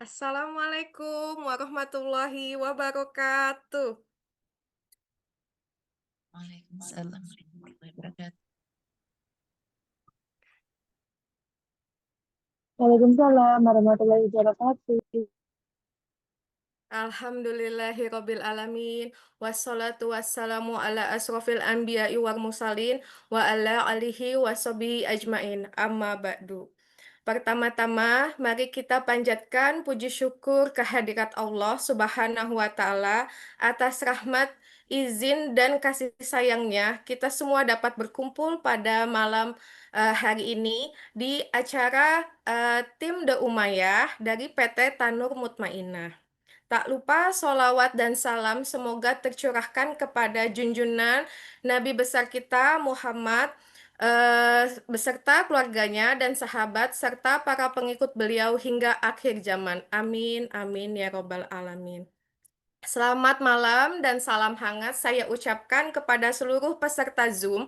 Assalamualaikum warahmatullahi wabarakatuh. Waalaikumsalam warahmatullahi wabarakatuh. Waalaikumsalam warahmatullahi wabarakatuh. Alhamdulillahirabbil alamin wassalatu wassalamu ala asrofil anbiya'i wal mursalin wa ala alihi washabihi ajmain amma ba'du. Pertama-tama, mari kita panjatkan puji syukur kehadirat Allah Subhanahu wa Ta'ala atas rahmat, izin, dan kasih sayangnya. Kita semua dapat berkumpul pada malam hari ini di acara tim The Umayyah dari PT Tanur Mutmainah. Tak lupa solawat dan salam semoga tercurahkan kepada junjungan Nabi besar kita Muhammad beserta keluarganya dan sahabat serta para pengikut beliau hingga akhir zaman. Amin, amin ya robbal alamin. Selamat malam dan salam hangat saya ucapkan kepada seluruh peserta Zoom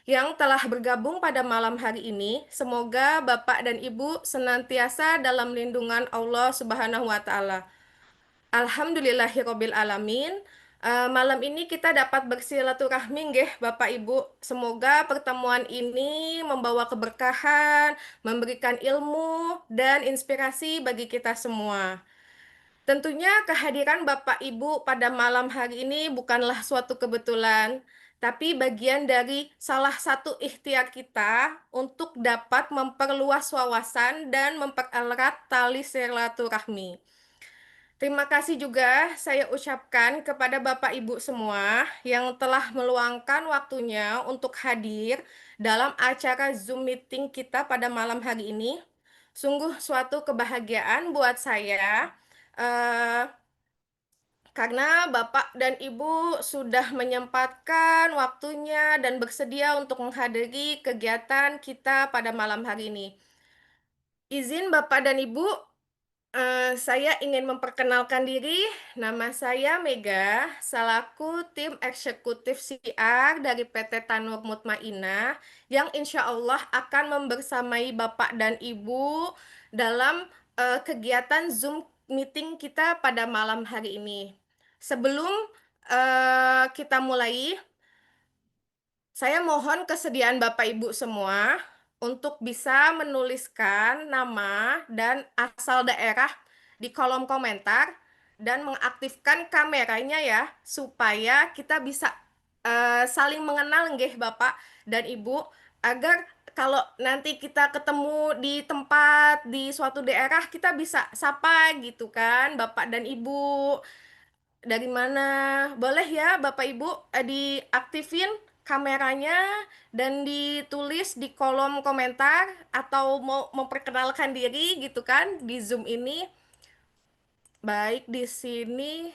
yang telah bergabung pada malam hari ini. Semoga Bapak dan Ibu senantiasa dalam lindungan Allah Subhanahu wa Ta'ala. Alhamdulillahirabbil alamin. Malam ini kita dapat bersilaturahmi nggih Bapak Ibu. Semoga pertemuan ini membawa keberkahan, memberikan ilmu dan inspirasi bagi kita semua. Tentunya kehadiran Bapak Ibu pada malam hari ini bukanlah suatu kebetulan, tapi bagian dari salah satu ikhtiar kita untuk dapat memperluas wawasan dan mempererat tali silaturahmi. Terima kasih juga saya ucapkan kepada Bapak Ibu semua yang telah meluangkan waktunya untuk hadir dalam acara Zoom meeting kita pada malam hari ini. Sungguh suatu kebahagiaan buat saya eh, karena Bapak dan Ibu sudah menyempatkan waktunya dan bersedia untuk menghadiri kegiatan kita pada malam hari ini. Izin Bapak dan Ibu, saya ingin memperkenalkan diri. Nama saya Mega, selaku tim eksekutif CR dari PT Tanur Mutmainah yang insya Allah akan membersamai Bapak dan Ibu dalam kegiatan Zoom meeting kita pada malam hari ini. Sebelum kita mulai, saya mohon kesediaan Bapak Ibu semua untuk bisa menuliskan nama dan asal daerah di kolom komentar dan mengaktifkan kameranya ya supaya kita bisa saling mengenal nggih Bapak dan Ibu agar kalau nanti kita ketemu di tempat di suatu daerah kita bisa sapa gitu kan Bapak dan Ibu dari mana? Boleh ya Bapak Ibu diaktifin kameranya dan ditulis di kolom komentar atau mau memperkenalkan diri gitu kan di Zoom ini. Baik, di sini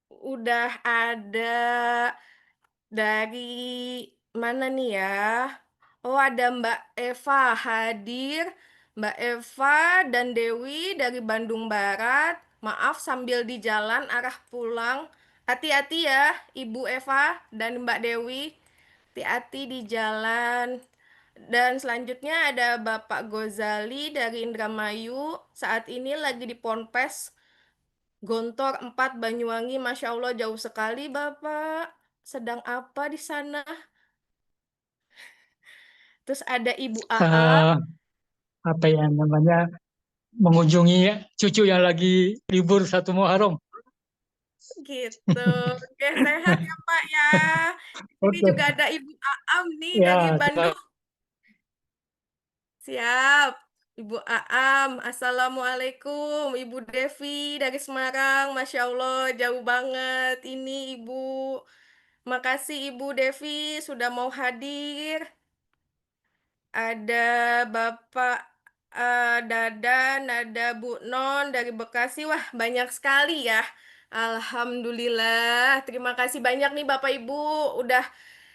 udah ada dari mana nih ya? Oh, ada Mbak Eva hadir. Mbak Eva dan Dewi dari Bandung Barat. Maaf sambil di jalan arah pulang. Hati-hati ya, Ibu Eva dan Mbak Dewi. Hati-hati di jalan. Dan selanjutnya ada Bapak Gozali dari Indramayu. Saat ini lagi di Ponpes Gontor 4 Banyuwangi. Masya Allah jauh sekali Bapak. Sedang apa di sana? Terus ada Ibu AA eh, apa ya namanya mengunjungi cucu yang lagi libur satu Muharram. gitu. Oke, sehat ya Pak ya. Ini Oke, juga ada Ibu Aam nih dari ya, Bandung. Siap. Ibu Aam, Assalamualaikum. Ibu Devi dari Semarang, Masya Allah, jauh banget. Ini Ibu. Makasih Ibu Devi sudah mau hadir. Ada Bapak Dadan, ada Bu Non dari Bekasi. Wah, banyak sekali ya. Alhamdulillah. Terima kasih banyak nih Bapak Ibu udah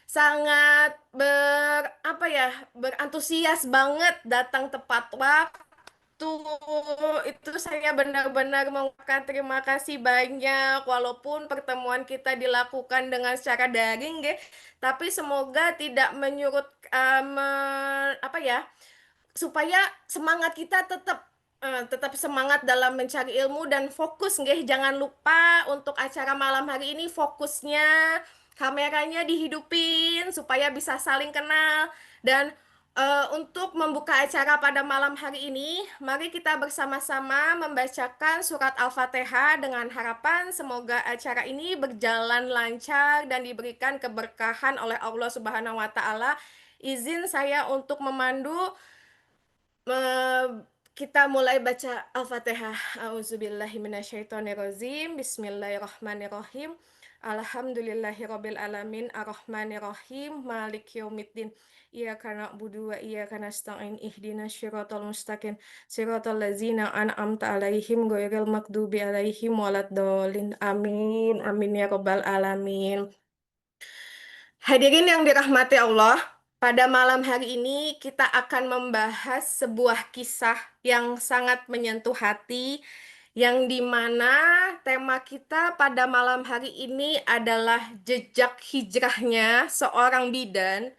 sangat apa ya, berantusias banget datang tepat waktu. Itu saya benar-benar mengucapkan terima kasih banyak walaupun pertemuan kita dilakukan dengan secara daring, tapi semoga tidak menyurut apa ya supaya semangat kita tetap tetap semangat dalam mencari ilmu dan fokus nggih. Jangan lupa untuk acara malam hari ini fokusnya kameranya dihidupin supaya bisa saling kenal dan untuk membuka acara pada malam hari ini, mari kita bersama-sama membacakan surat Al-Fatihah dengan harapan semoga acara ini berjalan lancar dan diberikan keberkahan oleh Allah Subhanahu wa taala. Izin saya untuk memandu. Kita mulai baca Al-Fatihah. A'udzubillahi minasyaitonirrajim. Bismillahirrahmanirrahim. Alhamdulillahirabbil alamin arrahmanirrahim maliki yaumiddin. Iyyaka na'budu wa iyyaka nasta'in ihdinas siratal mustaqim siratal ladzina an'amta 'alaihim ghairil maghdubi 'alaihim waladdallin. Amin. Amin ya rabbal alamin. Hadirin yang dirahmati Allah, pada malam hari ini kita akan membahas sebuah kisah yang sangat menyentuh hati, yang dimana tema kita pada malam hari ini adalah jejak hijrahnya seorang bidan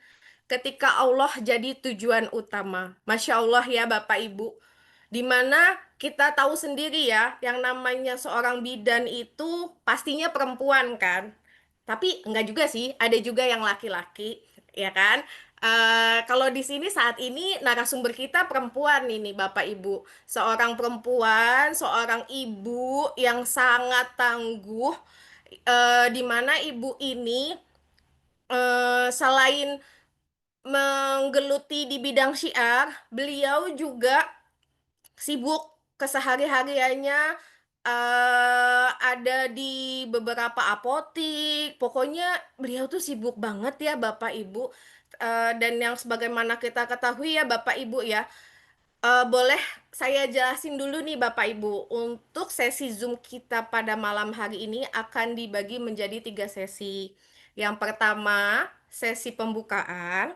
ketika Allah jadi tujuan utama. Masya Allah ya Bapak Ibu. Dimana kita tahu sendiri ya, yang namanya seorang bidan itu pastinya perempuan kan. Tapi enggak juga sih, ada juga yang laki-laki, ya kan? Kalau di sini saat ini narasumber kita perempuan ini Bapak Ibu. Seorang perempuan, seorang ibu yang sangat tangguh, di mana ibu ini selain menggeluti di bidang syiar, beliau juga sibuk kesehari-hariannya, ada di beberapa apotik. Pokoknya beliau tuh sibuk banget ya Bapak Ibu. Dan yang sebagaimana kita ketahui ya Bapak Ibu ya, boleh saya jelasin dulu nih Bapak Ibu. Untuk sesi Zoom kita pada malam hari ini akan dibagi menjadi 3 sesi. Yang pertama, sesi pembukaan.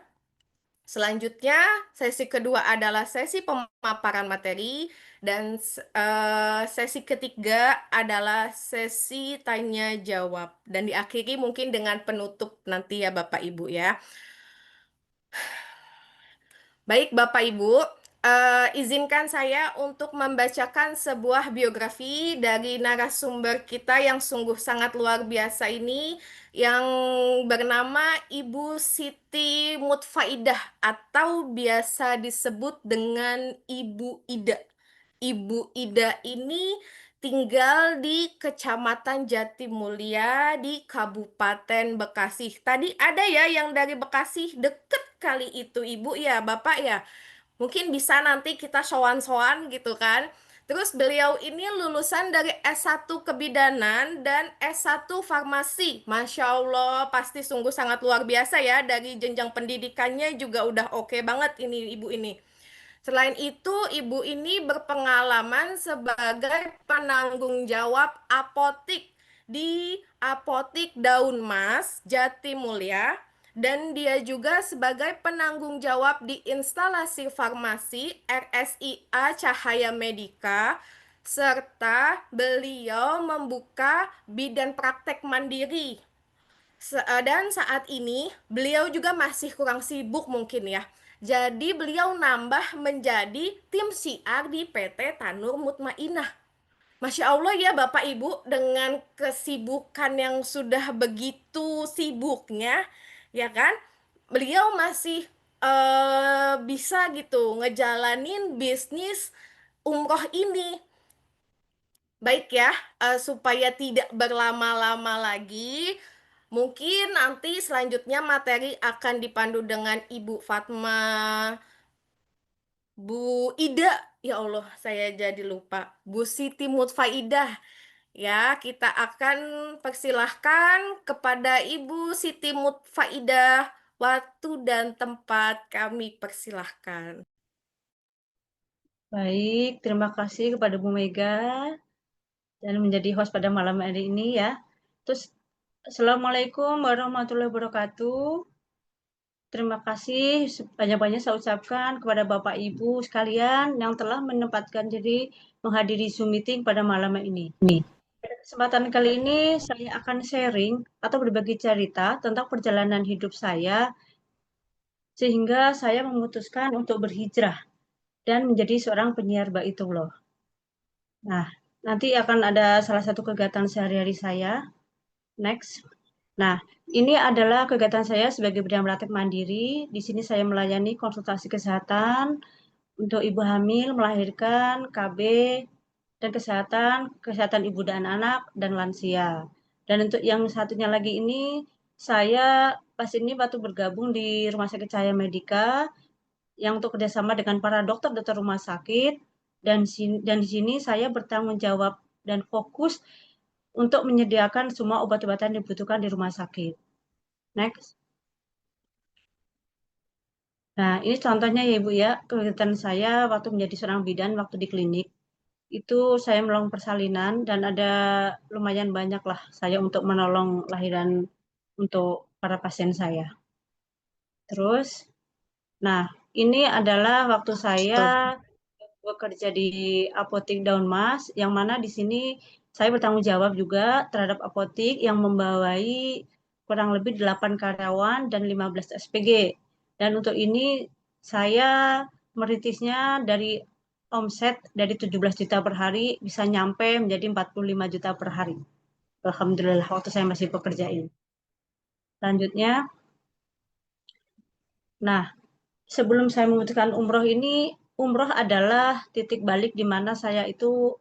Selanjutnya, sesi kedua adalah sesi pemaparan materi dan sesi ketiga adalah sesi tanya jawab dan diakhiri mungkin dengan penutup nanti ya Bapak Ibu ya. Baik Bapak Ibu, izinkan saya untuk membacakan sebuah biografi dari narasumber kita yang sungguh sangat luar biasa ini, yang bernama Ibu Siti Mutfaidah atau biasa disebut dengan Ibu Ida. Ibu Ida ini tinggal di Kecamatan Jatimulya di Kabupaten Bekasi. Tadi ada ya yang dari Bekasi, deket kali itu Ibu ya, Bapak ya. Mungkin bisa nanti kita sowan-sowan gitu kan. Terus beliau ini lulusan dari S1 Kebidanan dan S1 Farmasi. Masya Allah, pasti sungguh sangat luar biasa ya. Dari jenjang pendidikannya juga udah oke banget ini Ibu ini. Selain itu, ibu ini berpengalaman sebagai penanggung jawab apotik di Apotik Daun Mas, Jatimulya, dan dia juga sebagai penanggung jawab di instalasi farmasi RSIA Cahaya Medika, serta beliau membuka bidan praktek mandiri. Dan saat ini beliau juga masih kurang sibuk mungkin ya. Jadi beliau nambah menjadi tim syiar di PT Tanur Mutmainah. Masya Allah ya Bapak Ibu, dengan kesibukan yang sudah begitu sibuknya, ya kan? Beliau masih bisa gitu ngejalanin bisnis umroh ini. Baik ya, supaya tidak berlama-lama lagi, mungkin nanti selanjutnya materi akan dipandu dengan Ibu Fatma, Bu Ida, ya Allah saya jadi lupa, Bu Siti Mutfaidah. Ya, kita akan persilahkan kepada Ibu Siti Mutfaidah, waktu dan tempat kami persilahkan. Baik, terima kasih kepada Bu Mega dan menjadi host pada malam hari ini ya. Terus, Assalamualaikum warahmatullahi wabarakatuh. Terima kasih banyak-banyak saya ucapkan kepada Bapak Ibu sekalian yang telah menempatkan diri menghadiri Zoom meeting pada malam ini. Pada kesempatan kali ini saya akan sharing atau berbagi cerita tentang perjalanan hidup saya sehingga saya memutuskan untuk berhijrah dan menjadi seorang penyiar Baitullah. Nah, nanti akan ada salah satu kegiatan sehari-hari saya. Next. Nah, ini adalah kegiatan saya sebagai bidan praktek mandiri. Di sini saya melayani konsultasi kesehatan untuk ibu hamil, melahirkan, KB, dan kesehatan ibu dan anak, dan lansia. Dan untuk yang satunya lagi ini, saya pas ini waktu bergabung di Rumah Sakit Cahaya Medika, yang untuk kerjasama dengan para dokter rumah sakit, dan di sini saya bertanggung jawab dan fokus untuk menyediakan semua obat-obatan yang dibutuhkan di rumah sakit. Next. Nah, ini contohnya ya Ibu ya, kegiatan saya waktu menjadi seorang bidan waktu di klinik. Itu saya melakukan persalinan dan ada lumayan banyak lah saya untuk menolong lahiran untuk para pasien saya. Terus, nah ini adalah waktu saya bekerja di apotik Daun Mas, yang mana di sini saya bertanggung jawab juga terhadap apotik yang membawai kurang lebih 8 karyawan dan 15 SPG. Dan untuk ini saya merintisnya dari omset dari 17 juta per hari bisa nyampe menjadi 45 juta per hari. Alhamdulillah waktu saya masih bekerja ini. Selanjutnya, nah sebelum saya memutuskan umroh ini, umroh adalah titik balik di mana saya itu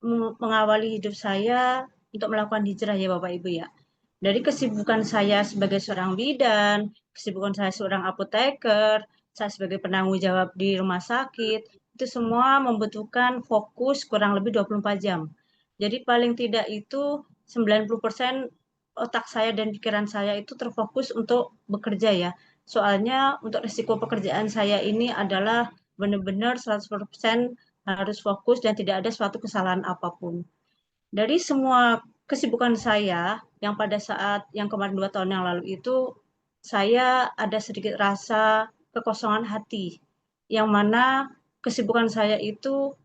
mengawali hidup saya untuk melakukan hijrah ya Bapak Ibu ya. Dari kesibukan saya sebagai seorang bidan, kesibukan saya seorang apoteker, saya sebagai penanggung jawab di rumah sakit, itu semua membutuhkan fokus kurang lebih 24 jam. Jadi paling tidak itu 90% otak saya dan pikiran saya itu terfokus untuk bekerja ya. Soalnya untuk risiko pekerjaan saya ini adalah benar-benar 100% harus fokus dan tidak ada suatu kesalahan apapun. Dari semua kesibukan saya yang pada saat yang kemarin 2 tahun yang lalu itu, saya ada sedikit rasa kekosongan hati, yang mana kesibukan saya itu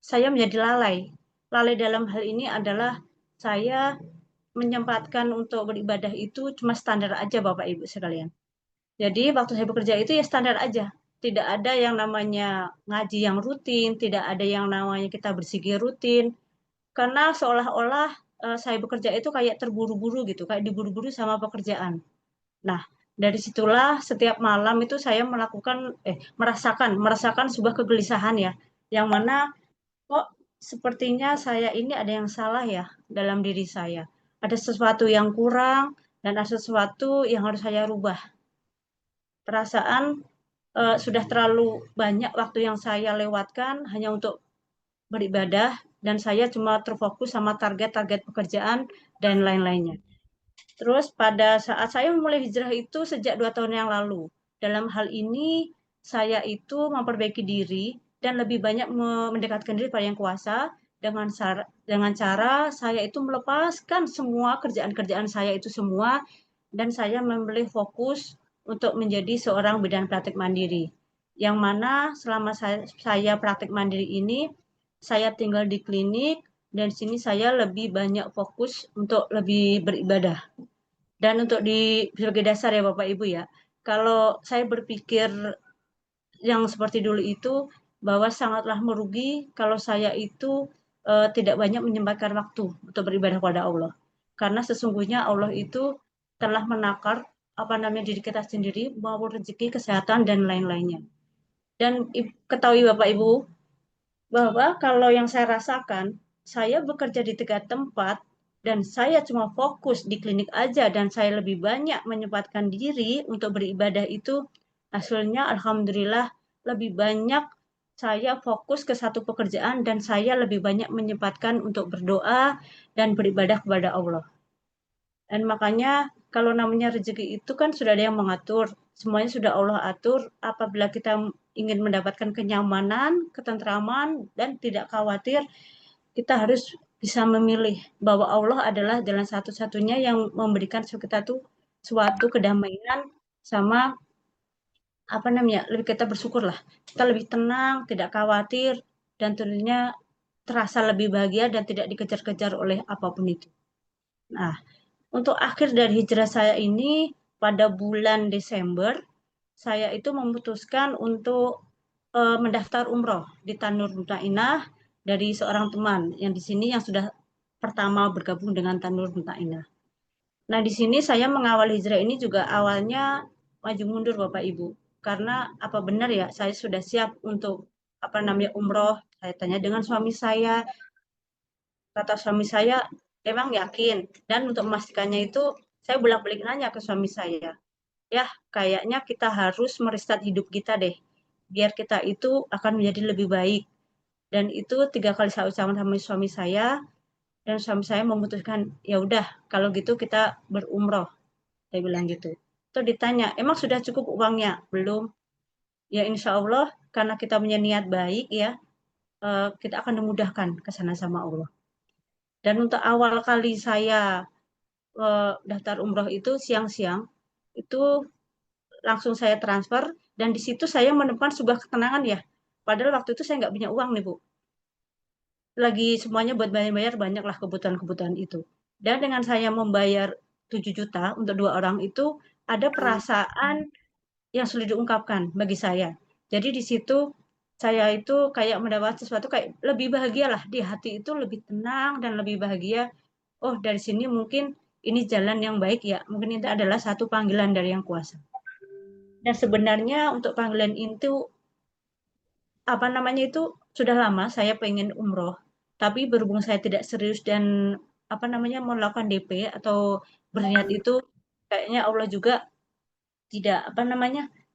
saya menjadi lalai. Lalai dalam hal ini adalah saya menyempatkan untuk beribadah itu cuma standar aja Bapak Ibu sekalian. Jadi waktu saya bekerja itu ya standar aja. Tidak ada yang namanya ngaji yang rutin, tidak ada yang namanya kita berzikir rutin. Karena seolah-olah saya bekerja itu kayak terburu-buru gitu, kayak diburu-buru sama pekerjaan. Nah, dari situlah setiap malam itu saya merasakan sebuah kegelisahan ya, yang mana kok sepertinya saya ini ada yang salah ya dalam diri saya. Ada sesuatu yang kurang dan ada sesuatu yang harus saya rubah. Perasaan sudah terlalu banyak waktu yang saya lewatkan hanya untuk beribadah dan saya cuma terfokus sama target-target pekerjaan dan lain-lainnya. Terus pada saat saya memulai hijrah itu sejak 2 tahun yang lalu. Dalam hal ini saya itu memperbaiki diri dan lebih banyak mendekatkan diri pada yang kuasa dengan cara saya itu melepaskan semua kerjaan-kerjaan saya itu semua dan saya memilih fokus untuk menjadi seorang bidan praktik mandiri. Yang mana selama saya praktik mandiri ini saya tinggal di klinik dan di sini saya lebih banyak fokus untuk lebih beribadah. Dan untuk sebagai dasar ya Bapak Ibu ya, kalau saya berpikir yang seperti dulu itu bahwa sangatlah merugi kalau saya itu tidak banyak menyempatkan waktu untuk beribadah kepada Allah. Karena sesungguhnya Allah itu telah menakar diri kita sendiri maupun rezeki, kesehatan dan lain-lainnya. Dan ketahui Bapak Ibu bahwa kalau yang saya rasakan, saya bekerja di 3 tempat dan saya cuma fokus di klinik aja dan saya lebih banyak menyempatkan diri untuk beribadah itu, hasilnya alhamdulillah lebih banyak saya fokus ke satu pekerjaan dan saya lebih banyak menyempatkan untuk berdoa dan beribadah kepada Allah. Dan makanya kalau namanya rezeki itu kan sudah ada yang mengatur, semuanya sudah Allah atur. Apabila kita ingin mendapatkan kenyamanan, ketentraman, dan tidak khawatir, kita harus bisa memilih bahwa Allah adalah jalan satu-satunya yang memberikan kita tuh suatu kedamaian sama lebih kita bersyukur lah. Kita lebih tenang, tidak khawatir, dan tentunya terasa lebih bahagia dan tidak dikejar-kejar oleh apapun itu. Nah, untuk akhir dari hijrah saya ini pada bulan Desember, saya itu memutuskan untuk mendaftar umroh di Tanur Mutmainah dari seorang teman yang di sini yang sudah pertama bergabung dengan Tanur Muta'inah. Nah, di sini saya mengawal hijrah ini juga awalnya maju mundur Bapak Ibu. Karena apa benar ya saya sudah siap untuk umroh. Saya tanya dengan suami saya, kata suami saya emang yakin. Dan untuk memastikannya itu saya bolak-balik nanya ke suami saya. Ya, kayaknya kita harus merestart hidup kita deh. Biar kita itu akan menjadi lebih baik. Dan itu 3 kali saya ucapkan sama suami saya, dan suami saya memutuskan, ya udah kalau gitu kita berumroh. Saya bilang gitu. Terus ditanya, emang sudah cukup uangnya? Belum. Ya insya Allah, karena kita punya niat baik ya, kita akan dimudahkan ke sana sama Allah. Dan untuk awal kali saya daftar umroh itu siang-siang, itu langsung saya transfer, dan di situ saya menemukan sebuah ketenangan ya. Padahal waktu itu saya nggak punya uang nih Bu. Lagi semuanya buat bayar-bayar, banyaklah kebutuhan-kebutuhan itu. Dan dengan saya membayar 7 juta untuk 2 orang itu, ada perasaan yang sulit diungkapkan bagi saya. Jadi di situ saya itu kayak mendapat sesuatu kayak lebih bahagia lah, di hati itu lebih tenang dan lebih bahagia. Oh, dari sini mungkin ini jalan yang baik ya. Mungkin itu adalah satu panggilan dari Yang Kuasa. Dan sebenarnya untuk panggilan itu itu sudah lama saya pengen umroh, tapi berhubung saya tidak serius dan melakukan DP atau berniat itu, kayaknya Allah juga tidak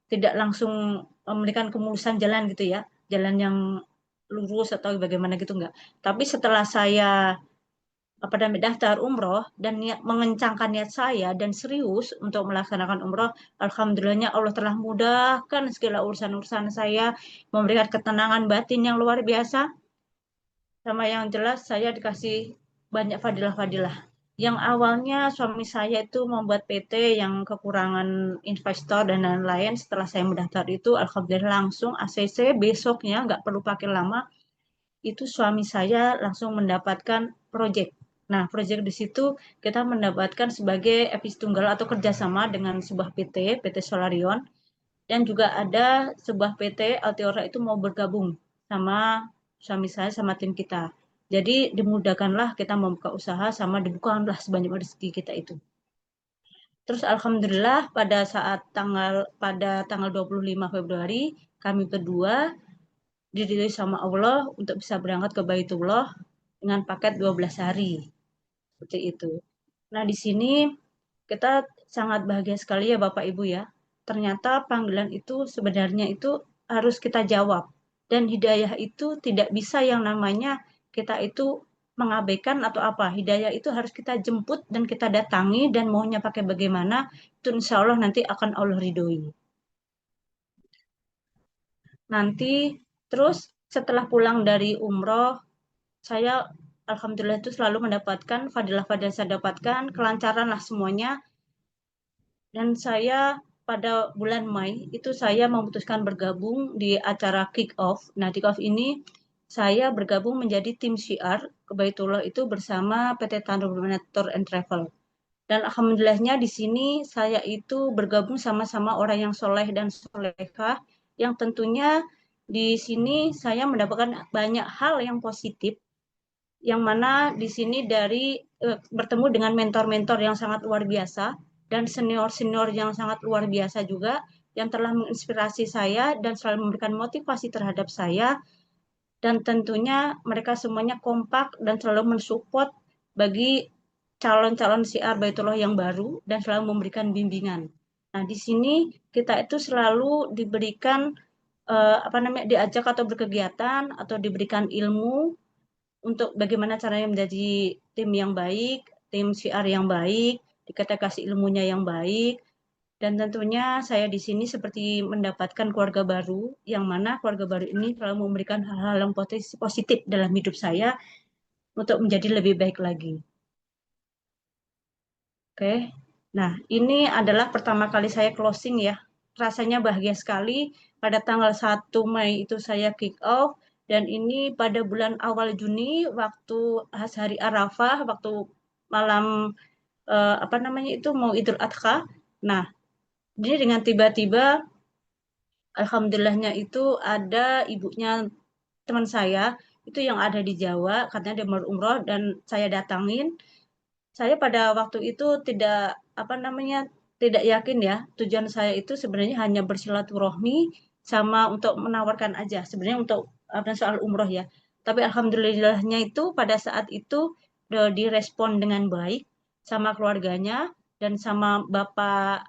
tidak langsung memberikan kemulusan jalan gitu ya, jalan yang lurus atau bagaimana gitu enggak. Tapi setelah saya daftar umroh dan mengencangkan niat saya dan serius untuk melaksanakan umroh, alhamdulillahnya Allah telah mudahkan segala urusan-urusan saya, memberikan ketenangan batin yang luar biasa. Sama yang jelas saya dikasih banyak fadilah-fadilah. Yang awalnya suami saya itu membuat PT yang kekurangan investor dan lain-lain. Setelah saya mendaftar itu, alhamdulillah langsung ACC besoknya, nggak perlu pakai lama, itu suami saya langsung mendapatkan proyek. Nah, proyek di situ kita mendapatkan sebagai epi tunggal atau kerjasama dengan sebuah PT Solarion, dan juga ada sebuah PT Altiora itu mau bergabung sama suami saya sama tim kita. Jadi dimudahkanlah kita membuka usaha sama dibukakanlah sebanyak rezeki kita itu. Terus alhamdulillah pada tanggal 25 Februari kami berdua diridhoi sama Allah untuk bisa berangkat ke Baitullah dengan paket 12 hari. Seperti itu. Nah, di sini kita sangat bahagia sekali ya Bapak Ibu ya. Ternyata panggilan itu sebenarnya itu harus kita jawab. Dan hidayah itu tidak bisa yang namanya kita itu mengabaikan atau apa. Hidayah itu harus kita jemput dan kita datangi, dan maunya pakai bagaimana, itu insya Allah nanti akan Allah ridhoi. Nanti terus setelah pulang dari umroh, saya alhamdulillah itu selalu mendapatkan fadilah-fadilah saya dapatkan, kelancaran lah semuanya. Dan saya pada bulan Mei itu saya memutuskan bergabung di acara kick off. Nah, kick off ini saya bergabung menjadi tim syiar ke Baitullah itu bersama PT Tanur Tour and Travel. Dan alhamdulillahnya di sini saya itu bergabung sama-sama orang yang soleh dan solehah, yang tentunya di sini saya mendapatkan banyak hal yang positif, yang mana di sini bertemu dengan mentor-mentor yang sangat luar biasa dan senior-senior yang sangat luar biasa juga, yang telah menginspirasi saya dan selalu memberikan motivasi terhadap saya. Dan tentunya mereka semuanya kompak dan selalu mensupport bagi calon-calon syiar Baitullah yang baru dan selalu memberikan bimbingan. Nah, di sini kita itu selalu diberikan diajak atau berkegiatan atau diberikan ilmu untuk bagaimana caranya menjadi tim yang baik, tim syiar yang baik, kita kasih ilmunya yang baik. Dan tentunya saya di sini seperti mendapatkan keluarga baru, yang mana keluarga baru ini selalu memberikan hal-hal yang positif dalam hidup saya untuk menjadi lebih baik lagi. Oke, nah ini adalah pertama kali saya closing ya. Rasanya bahagia sekali. Pada tanggal 1 Mei itu saya kick off, dan ini pada bulan awal Juni waktu hari Arafah, waktu malam mau Idul Adha. Nah, jadi dengan tiba-tiba alhamdulillahnya itu ada ibunya teman saya itu yang ada di Jawa, katanya dia mau umroh dan saya datangin. Saya pada waktu itu tidak tidak yakin ya, tujuan saya itu sebenarnya hanya bersilaturahmi sama untuk menawarkan aja, sebenarnya untuk soal umroh ya. Tapi alhamdulillahnya itu pada saat itu direspon dengan baik sama keluarganya dan sama Bapak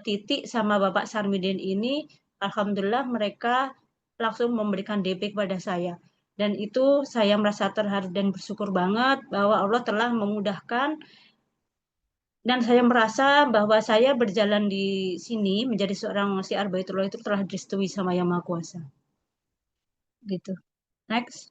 Titi sama Bapak Sarmidin ini, alhamdulillah mereka langsung memberikan DP kepada saya. Dan itu saya merasa terharu dan bersyukur banget bahwa Allah telah memudahkan dan saya merasa bahwa saya berjalan di sini menjadi seorang syiar Baitullah itu telah direstui sama Yang Maha Kuasa. Gitu. Next.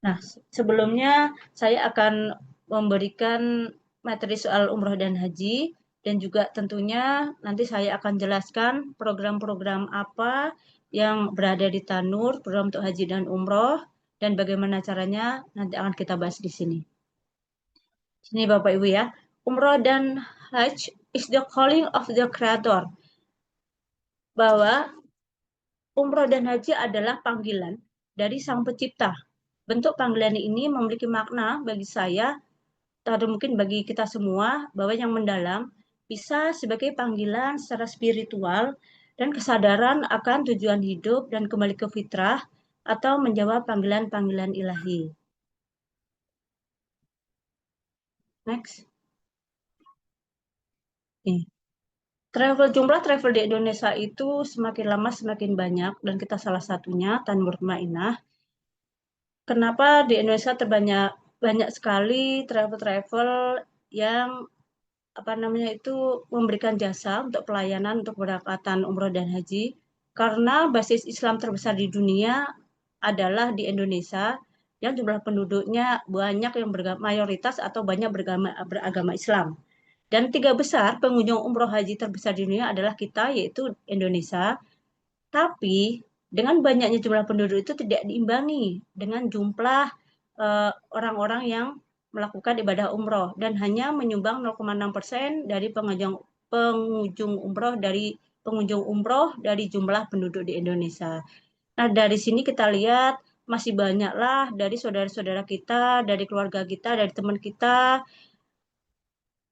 Nah, sebelumnya saya akan memberikan materi soal umroh dan haji dan juga tentunya nanti saya akan jelaskan program-program apa yang berada di Tanur, program untuk haji dan umroh dan bagaimana caranya nanti akan kita bahas di sini. Sini Bapak Ibu ya. Umroh dan haji is the calling of the Creator. Bahwa umroh dan haji adalah panggilan dari Sang Pencipta. Bentuk panggilan ini memiliki makna bagi saya, atau mungkin bagi kita semua, bahwa yang mendalam bisa sebagai panggilan secara spiritual dan kesadaran akan tujuan hidup dan kembali ke fitrah atau menjawab panggilan-panggilan ilahi. Next. Nih. Jumlah travel di Indonesia itu semakin lama semakin banyak dan kita salah satunya Tanur Mutmainah. Kenapa di Indonesia banyak sekali travel yang memberikan jasa untuk pelayanan untuk keberangkatan umroh dan haji? Karena basis Islam terbesar di dunia adalah di Indonesia yang jumlah penduduknya banyak yang mayoritas atau banyak beragama Islam. Dan 3 besar pengunjung umroh haji terbesar di dunia adalah kita, yaitu Indonesia. Tapi dengan banyaknya jumlah penduduk itu tidak diimbangi dengan jumlah orang-orang yang melakukan ibadah umroh dan hanya menyumbang 0,6% dari pengunjung umroh dari jumlah penduduk di Indonesia. Nah, dari sini kita lihat masih banyaklah dari saudara-saudara kita, dari keluarga kita, dari teman kita,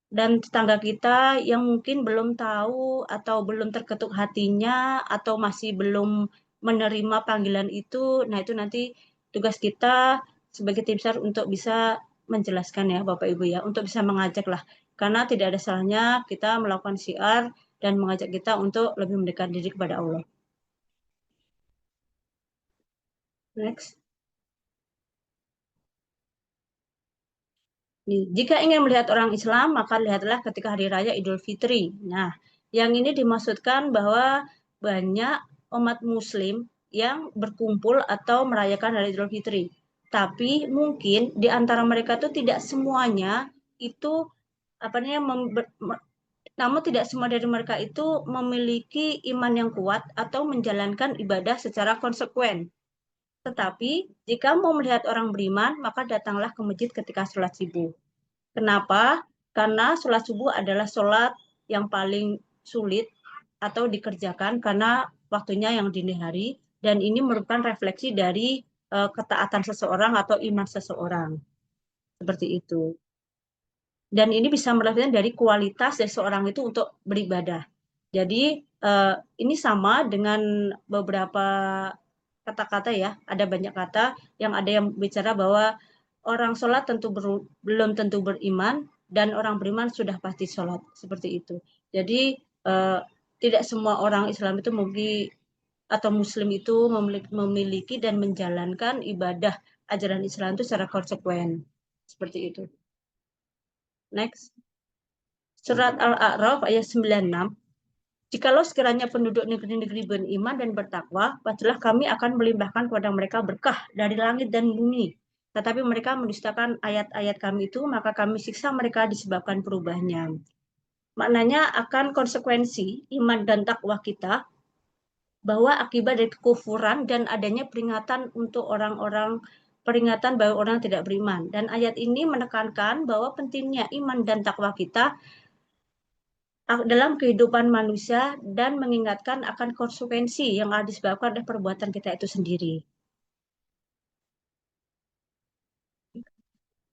dan tetangga kita yang mungkin belum tahu atau belum terketuk hatinya atau masih belum menerima panggilan itu. Nah, itu nanti tugas kita sebagai tim SAR untuk bisa menjelaskan ya Bapak Ibu ya, untuk bisa mengajak lah. Karena tidak ada salahnya kita melakukan syiar dan mengajak kita untuk lebih mendekat diri kepada Allah. Next. Jika ingin melihat orang Islam, maka lihatlah ketika Hari Raya Idul Fitri. Nah, yang ini dimaksudkan bahwa banyak umat Muslim yang berkumpul atau merayakan Hari Idul Fitri. Tapi mungkin di antara mereka itu tidak semuanya itu namun tidak semua dari mereka itu memiliki iman yang kuat atau menjalankan ibadah secara konsekuen. Tetapi jika mau melihat orang beriman, maka datanglah ke masjid ketika sholat subuh. Kenapa? Karena sholat subuh adalah sholat yang paling sulit atau dikerjakan karena waktunya yang dini hari dan ini merupakan refleksi dari ketaatan seseorang atau iman seseorang. Seperti itu. Dan ini bisa melihatnya dari kualitas seseorang itu untuk beribadah. Jadi ini sama dengan beberapa kata-kata ya, ada banyak kata yang ada yang bicara bahwa orang sholat belum tentu beriman dan orang beriman sudah pasti sholat, seperti itu. Jadi tidak semua orang Islam itu atau Muslim itu memiliki dan menjalankan ibadah ajaran Islam itu secara konsekuen, seperti itu. Next. Surat Al-A'raf ayat 96. Jikalau sekiranya penduduk negeri-negeri beriman dan bertakwa, pastilah kami akan melimpahkan kepada mereka berkah dari langit dan bumi. Tetapi mereka mendustakan ayat-ayat kami itu, maka kami siksa mereka disebabkan perubahannya. Maknanya akan konsekuensi iman dan takwa kita, bahwa akibat dari kekufuran dan adanya peringatan untuk peringatan bahwa orang tidak beriman. Dan ayat ini menekankan bahwa pentingnya iman dan takwa kita dalam kehidupan manusia dan mengingatkan akan konsekuensi yang disebabkan oleh perbuatan kita itu sendiri.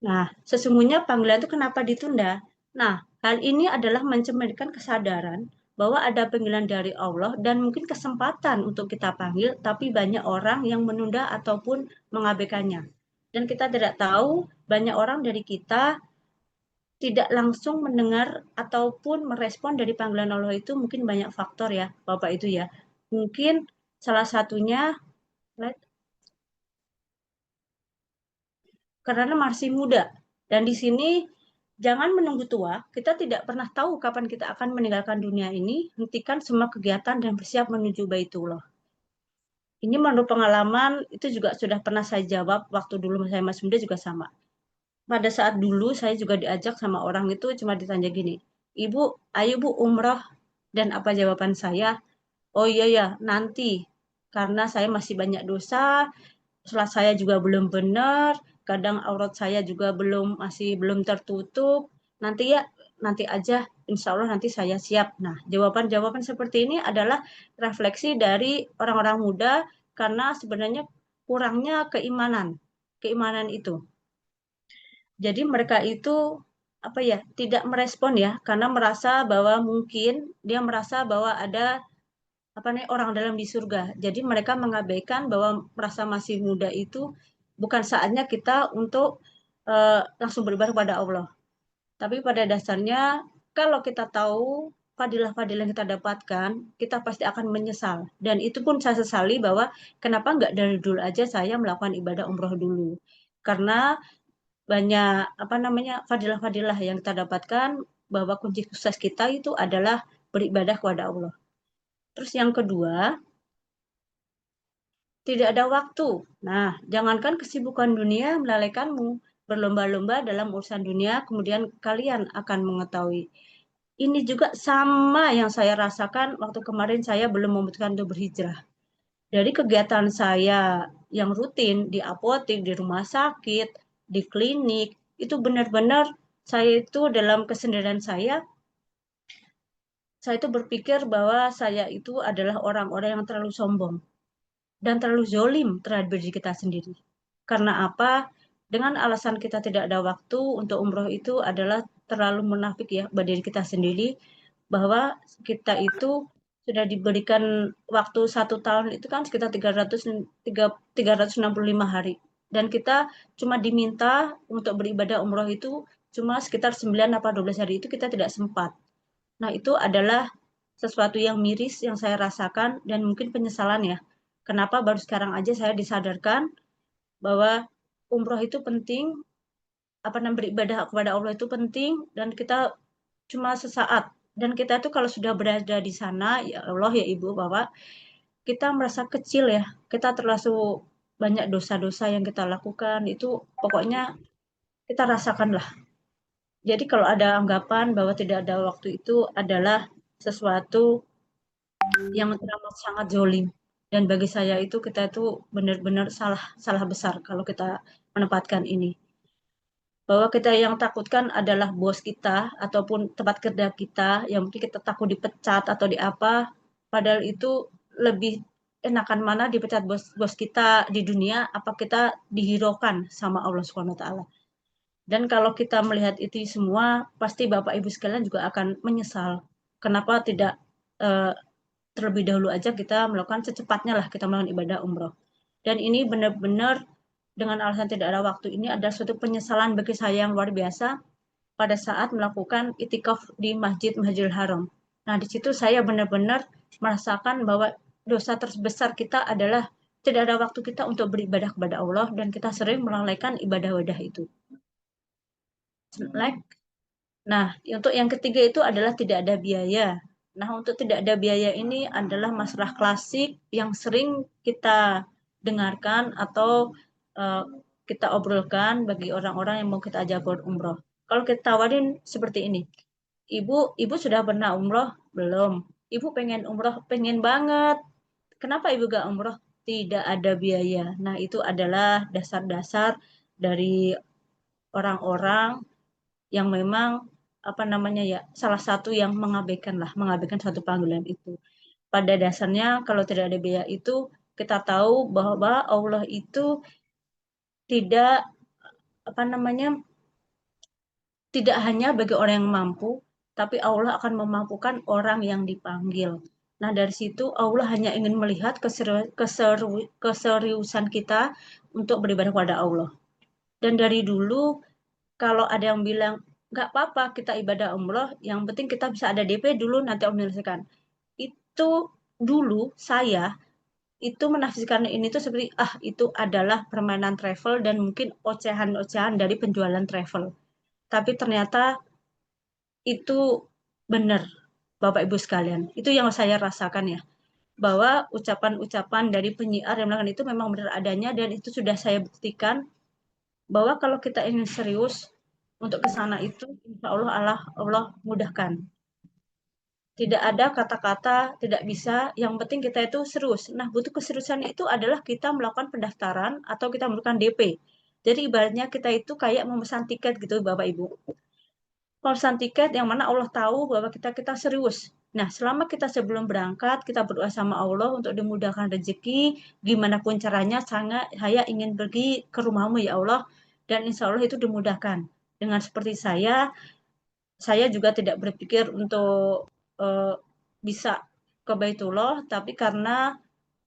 Nah, sesungguhnya panggilan itu kenapa ditunda? Nah, hal ini adalah mencerminkan kesadaran bahwa ada panggilan dari Allah dan mungkin kesempatan untuk kita panggil, tapi banyak orang yang menunda ataupun mengabaikannya. Dan kita tidak tahu, banyak orang dari kita tidak langsung mendengar ataupun merespon dari panggilan Allah itu mungkin banyak faktor ya, Bapak itu ya. Mungkin salah satunya karena masih muda. Dan di sini jangan menunggu tua, kita tidak pernah tahu kapan kita akan meninggalkan dunia ini, hentikan semua kegiatan dan bersiap menuju Baitullah. Ini menurut pengalaman, itu juga sudah pernah saya jawab waktu dulu saya masih muda juga sama. Pada saat dulu saya juga diajak sama orang itu cuma ditanya gini, Ibu, ayo Bu umroh. Dan apa jawaban saya? Oh iya ya, nanti. Karena saya masih banyak dosa, sholat saya juga belum benar, kadang aurat saya juga masih belum tertutup. Nanti ya, nanti aja, insya Allah nanti saya siap. Nah, jawaban-jawaban seperti ini adalah refleksi dari orang-orang muda karena sebenarnya kurangnya keimanan itu. Jadi mereka itu apa ya, tidak merespon ya, karena merasa bahwa mungkin dia merasa bahwa ada apa nih orang dalam di surga. Jadi mereka mengabaikan bahwa merasa masih muda itu bukan saatnya kita untuk langsung beribadah kepada Allah. Tapi pada dasarnya kalau kita tahu fadilah-fadilah yang kita dapatkan, kita pasti akan menyesal. Dan itu pun saya sesali bahwa kenapa nggak dari dulu aja saya melakukan ibadah umroh dulu. Karena banyak apa namanya fadilah-fadilah yang kita dapatkan bahwa kunci sukses kita itu adalah beribadah kepada Allah. Terus yang kedua, tidak ada waktu. Nah, jangankan kesibukan dunia melalaikanmu, berlomba-lomba dalam urusan dunia, kemudian kalian akan mengetahui. Ini juga sama yang saya rasakan waktu kemarin saya belum memutuskan untuk berhijrah. Dari kegiatan saya yang rutin di apotek, di rumah sakit, di klinik, itu benar-benar saya itu dalam kesendirian saya itu berpikir bahwa saya itu adalah orang-orang yang terlalu sombong dan terlalu zolim terhadap diri kita sendiri. Karena apa? Dengan alasan kita tidak ada waktu untuk umroh itu adalah terlalu munafik ya buat diri kita sendiri, bahwa kita itu sudah diberikan waktu 1 tahun itu kan sekitar 365 hari. Dan kita cuma diminta untuk beribadah umroh itu cuma sekitar 9 atau 12 hari itu kita tidak sempat. Nah, itu adalah sesuatu yang miris yang saya rasakan dan mungkin penyesalan ya. Kenapa baru sekarang aja saya disadarkan bahwa umroh itu penting, apa namanya beribadah kepada Allah itu penting dan kita cuma sesaat. Dan kita tuh kalau sudah berada di sana, ya Allah ya Ibu, Bapak, kita merasa kecil ya. Kita terlalu banyak dosa-dosa yang kita lakukan, itu pokoknya kita rasakanlah. Jadi kalau ada anggapan bahwa tidak ada waktu itu adalah sesuatu yang teramat sangat zolim. Dan bagi saya itu kita itu benar-benar salah besar kalau kita menempatkan ini. Bahwa kita yang takutkan adalah bos kita ataupun tempat kerja kita yang mungkin kita takut dipecat atau di apa. Padahal itu lebih enakan mana dipecat bos kita di dunia apa kita dihiraukan sama Allah Subhanahu wa taala. Dan kalau kita melihat itu semua, pasti Bapak Ibu sekalian juga akan menyesal. Kenapa tidak terlebih dahulu aja kita melakukan secepatnya lah kita melakukan ibadah umroh. Dan ini benar-benar dengan alasan tidak ada waktu ini ada suatu penyesalan bagi saya yang luar biasa pada saat melakukan itikaf di Masjidil Haram. Nah, di situ saya benar-benar merasakan bahwa dosa terbesar kita adalah tidak ada waktu kita untuk beribadah kepada Allah dan kita sering melalaikan ibadah-ibadah itu. Nah, untuk yang ketiga itu adalah tidak ada biaya. Nah, untuk tidak ada biaya ini adalah masalah klasik yang sering kita dengarkan atau kita obrolkan bagi orang-orang yang mau kita ajak berumroh. Kalau kita tawarin seperti ini, Ibu sudah pernah umroh? Belum. Ibu pengen umroh? Pengen banget. Kenapa Ibu gak umroh? Tidak ada biaya. Nah, itu adalah dasar-dasar dari orang-orang yang memang apa namanya ya salah satu yang mengabaikan satu panggilan itu. Pada dasarnya kalau tidak ada biaya itu kita tahu bahwa Allah itu tidak apa namanya tidak hanya bagi orang yang mampu, tapi Allah akan memampukan orang yang dipanggil. Nah, dari situ Allah hanya ingin melihat keseriusan kita untuk beribadah kepada Allah. Dan dari dulu, kalau ada yang bilang, nggak apa-apa kita ibadah umroh, yang penting kita bisa ada DP dulu, nanti Allah menyelesaikan. Itu dulu saya itu menafsirkan ini tuh seperti, itu adalah permainan travel dan mungkin ocehan-ocehan dari penjualan travel. Tapi ternyata itu benar, Bapak Ibu sekalian. Itu yang saya rasakan ya, bahwa ucapan-ucapan dari penyiar yang melakukan itu memang benar adanya, dan itu sudah saya buktikan bahwa kalau kita ingin serius untuk ke sana itu, insya Allah mudahkan. Tidak ada kata-kata tidak bisa, yang penting kita itu serius. Nah, butuh keseriusan itu adalah kita melakukan pendaftaran atau kita melakukan DP. Jadi ibaratnya kita itu kayak memesan tiket gitu, Bapak Ibu. Pemesan tiket yang mana Allah tahu bahwa kita serius. Nah, selama kita sebelum berangkat, kita berdoa sama Allah untuk dimudahkan rezeki, gimana pun caranya, saya ingin pergi ke rumahmu ya Allah, dan insya Allah itu dimudahkan. Dengan seperti saya juga tidak berpikir untuk bisa ke Baitullah, tapi karena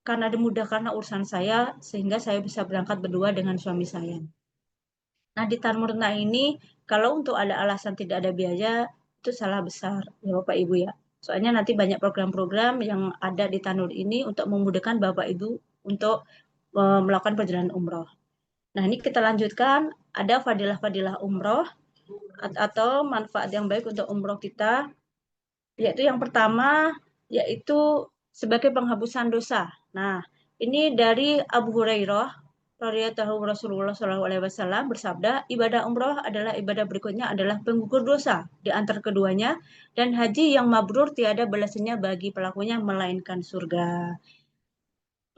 dimudahkan urusan saya, sehingga saya bisa berangkat berdua dengan suami saya. Nah, di Tanmurna ini, kalau untuk ada alasan tidak ada biaya, itu salah besar, ya Bapak Ibu ya. Soalnya nanti banyak program-program yang ada di Tanur ini untuk memudahkan Bapak Ibu untuk melakukan perjalanan umroh. Nah, ini kita lanjutkan, ada fadilah-fadilah umroh, atau manfaat yang baik untuk umroh kita, yaitu yang pertama, yaitu sebagai penghapusan dosa. Nah, ini dari Abu Hurairah, radhiyallahu Rasulullah SAW bersabda, ibadah umroh adalah ibadah berikutnya adalah penggugur dosa di antara keduanya, dan haji yang mabrur tiada balasannya bagi pelakunya melainkan surga.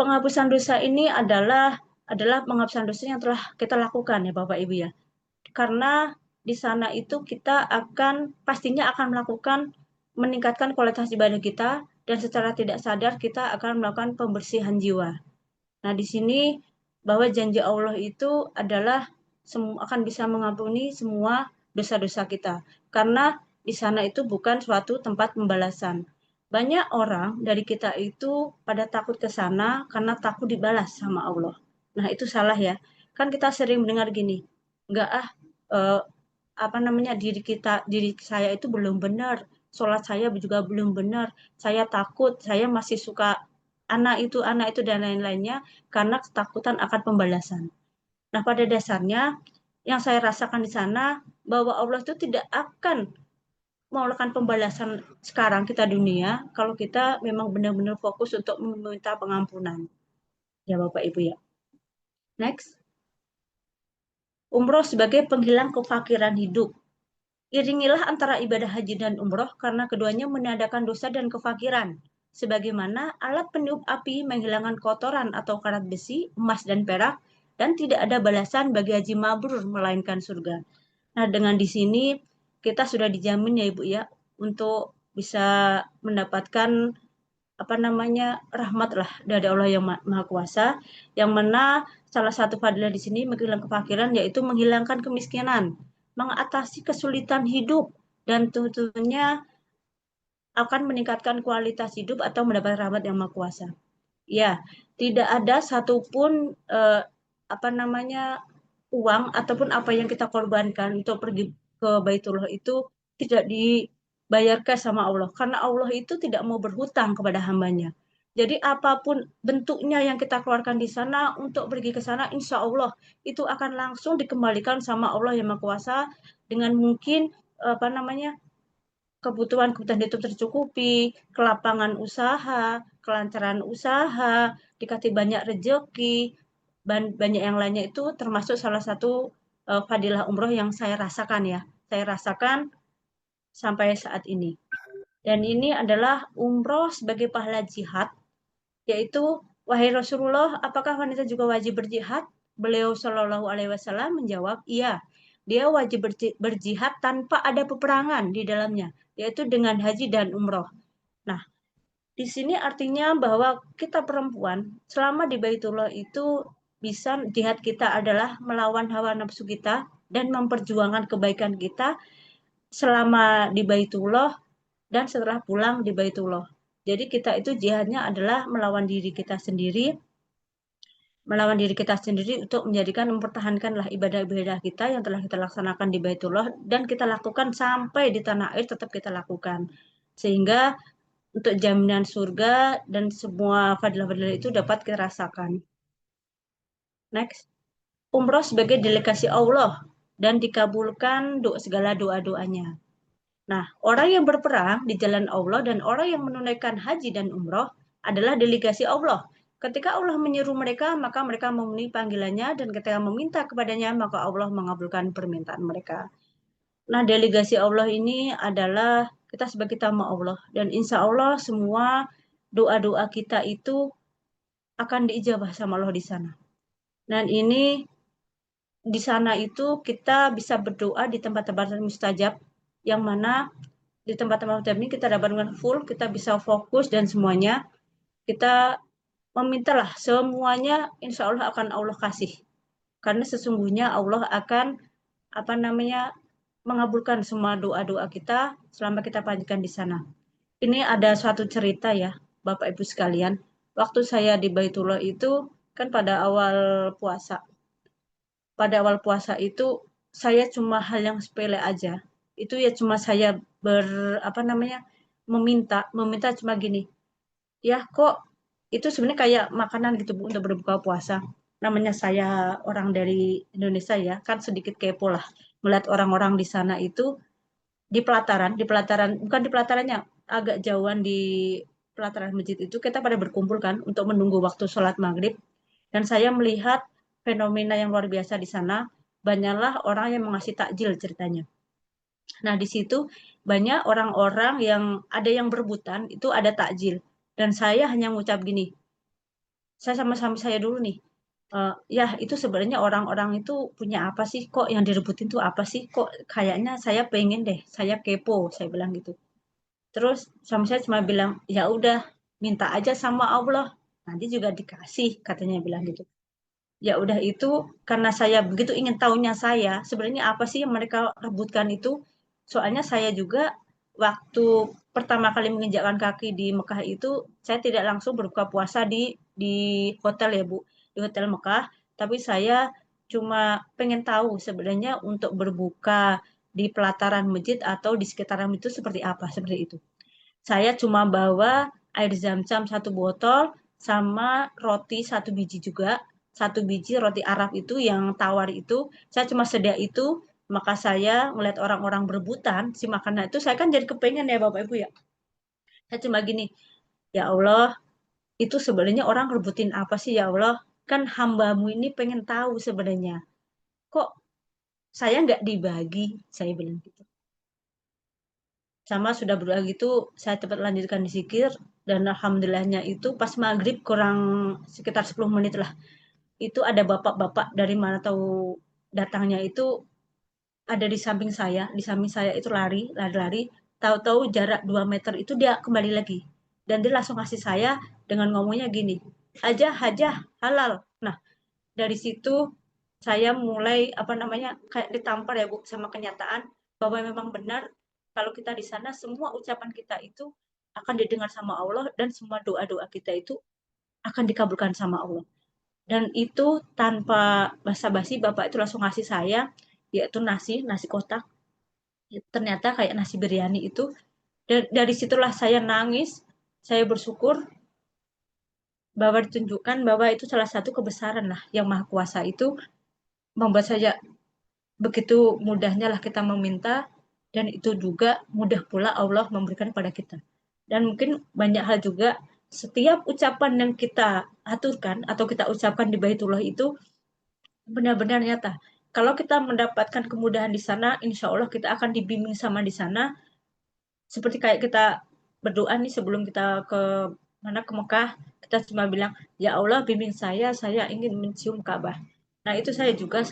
Penghapusan dosa ini adalah penghapusan dosa yang telah kita lakukan ya Bapak Ibu ya. Karena di sana itu kita pastinya akan meningkatkan kualitas ibadah kita, dan secara tidak sadar kita akan melakukan pembersihan jiwa. Nah, di sini bahwa janji Allah itu adalah akan bisa mengampuni semua dosa-dosa kita. Karena di sana itu bukan suatu tempat pembalasan. Banyak orang dari kita itu pada takut ke sana karena takut dibalas sama Allah. Nah, itu salah ya. Kan kita sering mendengar gini, diri saya itu belum benar, sholat saya juga belum benar, saya takut, saya masih suka anak itu dan lain-lainnya, karena ketakutan akan pembalasan. Nah, pada dasarnya yang saya rasakan di sana bahwa Allah itu tidak akan melakukan pembalasan sekarang kita dunia kalau kita memang benar-benar fokus untuk meminta pengampunan. Ya Bapak Ibu ya. Next. Umroh sebagai penghilang kefakiran hidup. Iringilah antara ibadah haji dan umroh karena keduanya menandakan dosa dan kefakiran. Sebagaimana alat peniup api menghilangkan kotoran atau karat besi, emas dan perak, dan tidak ada balasan bagi haji mabrur melainkan surga. Nah, dengan di sini kita sudah dijamin ya Ibu ya untuk bisa mendapatkan rahmat lah dari Allah yang Maha Kuasa, yang mana salah satu fadilah di sini menghilangkan kefakiran yaitu menghilangkan kemiskinan, mengatasi kesulitan hidup, dan tentunya akan meningkatkan kualitas hidup atau mendapat rahmat yang Maha Kuasa. Ya, tidak ada satupun uang ataupun apa yang kita korbankan untuk pergi ke Baitullah itu tidak dibayarkan sama Allah, karena Allah itu tidak mau berhutang kepada hambanya. Jadi apapun bentuknya yang kita keluarkan di sana untuk pergi ke sana, insya Allah itu akan langsung dikembalikan sama Allah yang Maha Kuasa, dengan mungkin kebutuhan hidup tercukupi, kelapangan usaha, kelancaran usaha, dikasih banyak rezeki, banyak yang lainnya. Itu termasuk salah satu fadilah umroh yang saya rasakan ya. Saya rasakan sampai saat ini. Dan ini adalah umroh sebagai pahala jihad, yaitu, wahai Rasulullah, apakah wanita juga wajib berjihad? Beliau Shallallahu Alaihi Wasallam menjawab, iya, dia wajib berjihad tanpa ada peperangan di dalamnya, yaitu dengan haji dan umroh. Nah, di sini artinya bahwa kita perempuan selama di Baitullah itu bisa jihad kita adalah melawan hawa nafsu kita dan memperjuangkan kebaikan kita selama di Baitullah dan setelah pulang di Baitullah. Jadi kita itu jihadnya adalah melawan diri kita sendiri untuk menjadikan mempertahankanlah ibadah-ibadah kita yang telah kita laksanakan di Baitullah dan kita lakukan sampai di tanah air tetap kita lakukan. Sehingga untuk jaminan surga dan semua fadilah-fadilah itu dapat kita rasakan. Next. Umroh sebagai delegasi Allah dan dikabulkan segala doa-doanya. Nah, orang yang berperang di jalan Allah dan orang yang menunaikan haji dan umroh adalah delegasi Allah. Ketika Allah menyeru mereka, maka mereka memenuhi panggilannya, dan ketika meminta kepadanya, maka Allah mengabulkan permintaan mereka. Nah, delegasi Allah ini adalah kita sebagai tamu Allah. Dan insya Allah semua doa-doa kita itu akan diijabah sama Allah di sana. Dan ini di sana itu kita bisa berdoa di tempat-tempat mustajab, yang mana di tempat-tempat mustajab ini kita dapatkan full, kita bisa fokus dan semuanya kita memintalah semuanya, insya Allah akan Allah kasih. Karena sesungguhnya Allah akan mengabulkan semua doa-doa kita selama kita panjatkan di sana. Ini ada suatu cerita ya, Bapak Ibu sekalian. Waktu saya di Baitullah itu kan pada awal puasa. Pada awal puasa itu saya cuma hal yang sepele aja. Itu ya cuma saya meminta cuma gini. Ya kok itu sebenarnya kayak makanan gitu Bu untuk berbuka puasa. Namanya saya orang dari Indonesia ya, kan sedikit kepo lah melihat orang-orang di sana itu di pelataran bukan di pelatarannya, agak jauhan di pelataran masjid itu kita pada berkumpul kan untuk menunggu waktu sholat maghrib. Dan saya melihat fenomena yang luar biasa di sana, banyaklah orang yang mengasih takjil ceritanya. Nah, di situ banyak orang-orang yang ada yang berebutan, itu ada takjil. Dan saya hanya mengucap gini, saya sama-sama saya dulu nih, ya itu sebenarnya orang-orang itu punya apa sih, kok yang direbutin tuh apa sih, kok kayaknya saya pengen deh, saya kepo, saya bilang gitu. Terus sama saya cuma bilang, ya udah minta aja sama Allah, nanti juga dikasih, katanya bilang gitu. Ya udah itu karena saya begitu ingin tahunya saya sebenarnya apa sih yang mereka rebutkan itu. Soalnya saya juga waktu pertama kali menginjakkan kaki di Mekah itu saya tidak langsung berbuka puasa di hotel ya Bu, di hotel Mekah, tapi saya cuma pengen tahu sebenarnya untuk berbuka di pelataran masjid atau di sekitaran itu seperti apa, seperti itu. Saya cuma bawa air zam-zam 1 botol sama roti 1 biji juga. 1 biji roti Arab itu yang tawar itu, saya cuma sedia itu, maka saya melihat orang-orang berebutan si makanan itu, saya kan jadi kepengen ya Bapak Ibu ya. Saya cuma gini, ya Allah, itu sebenarnya orang rebutin apa sih ya Allah? Kan hambamu ini pengen tahu sebenarnya. Kok saya nggak dibagi? Saya bilang gitu. Sama sudah berdoa gitu, saya cepat lanjutkan di zikir, dan alhamdulillahnya itu pas maghrib kurang sekitar 10 menit lah, itu ada bapak-bapak dari mana tahu datangnya itu ada di samping saya itu lari, tahu-tahu jarak 2 meter itu dia kembali lagi. Dan dia langsung kasih saya dengan ngomongnya gini, hajah, halal. Nah, dari situ saya mulai kayak ditampar ya Bu sama kenyataan bahwa memang benar kalau kita di sana semua ucapan kita itu akan didengar sama Allah dan semua doa-doa kita itu akan dikabulkan sama Allah. Dan itu tanpa basa-basi Bapak itu langsung ngasih saya yaitu nasi kotak. Ternyata kayak nasi biryani itu. Dan dari situlah saya nangis, saya bersyukur bahwa ditunjukkan bahwa itu salah satu kebesaran lah yang Maha Kuasa itu membuat saya begitu mudahnya lah kita meminta, dan itu juga mudah pula Allah memberikan kepada kita. Dan mungkin banyak hal juga, setiap ucapan yang kita aturkan atau kita ucapkan di Baitullah itu benar-benar nyata. Kalau kita mendapatkan kemudahan di sana, insya Allah kita akan dibimbing sama di sana. Seperti kayak kita berdoa nih sebelum kita ke Mekah, kita cuma bilang, ya Allah bimbing saya ingin mencium Ka'bah. Nah itu saya juga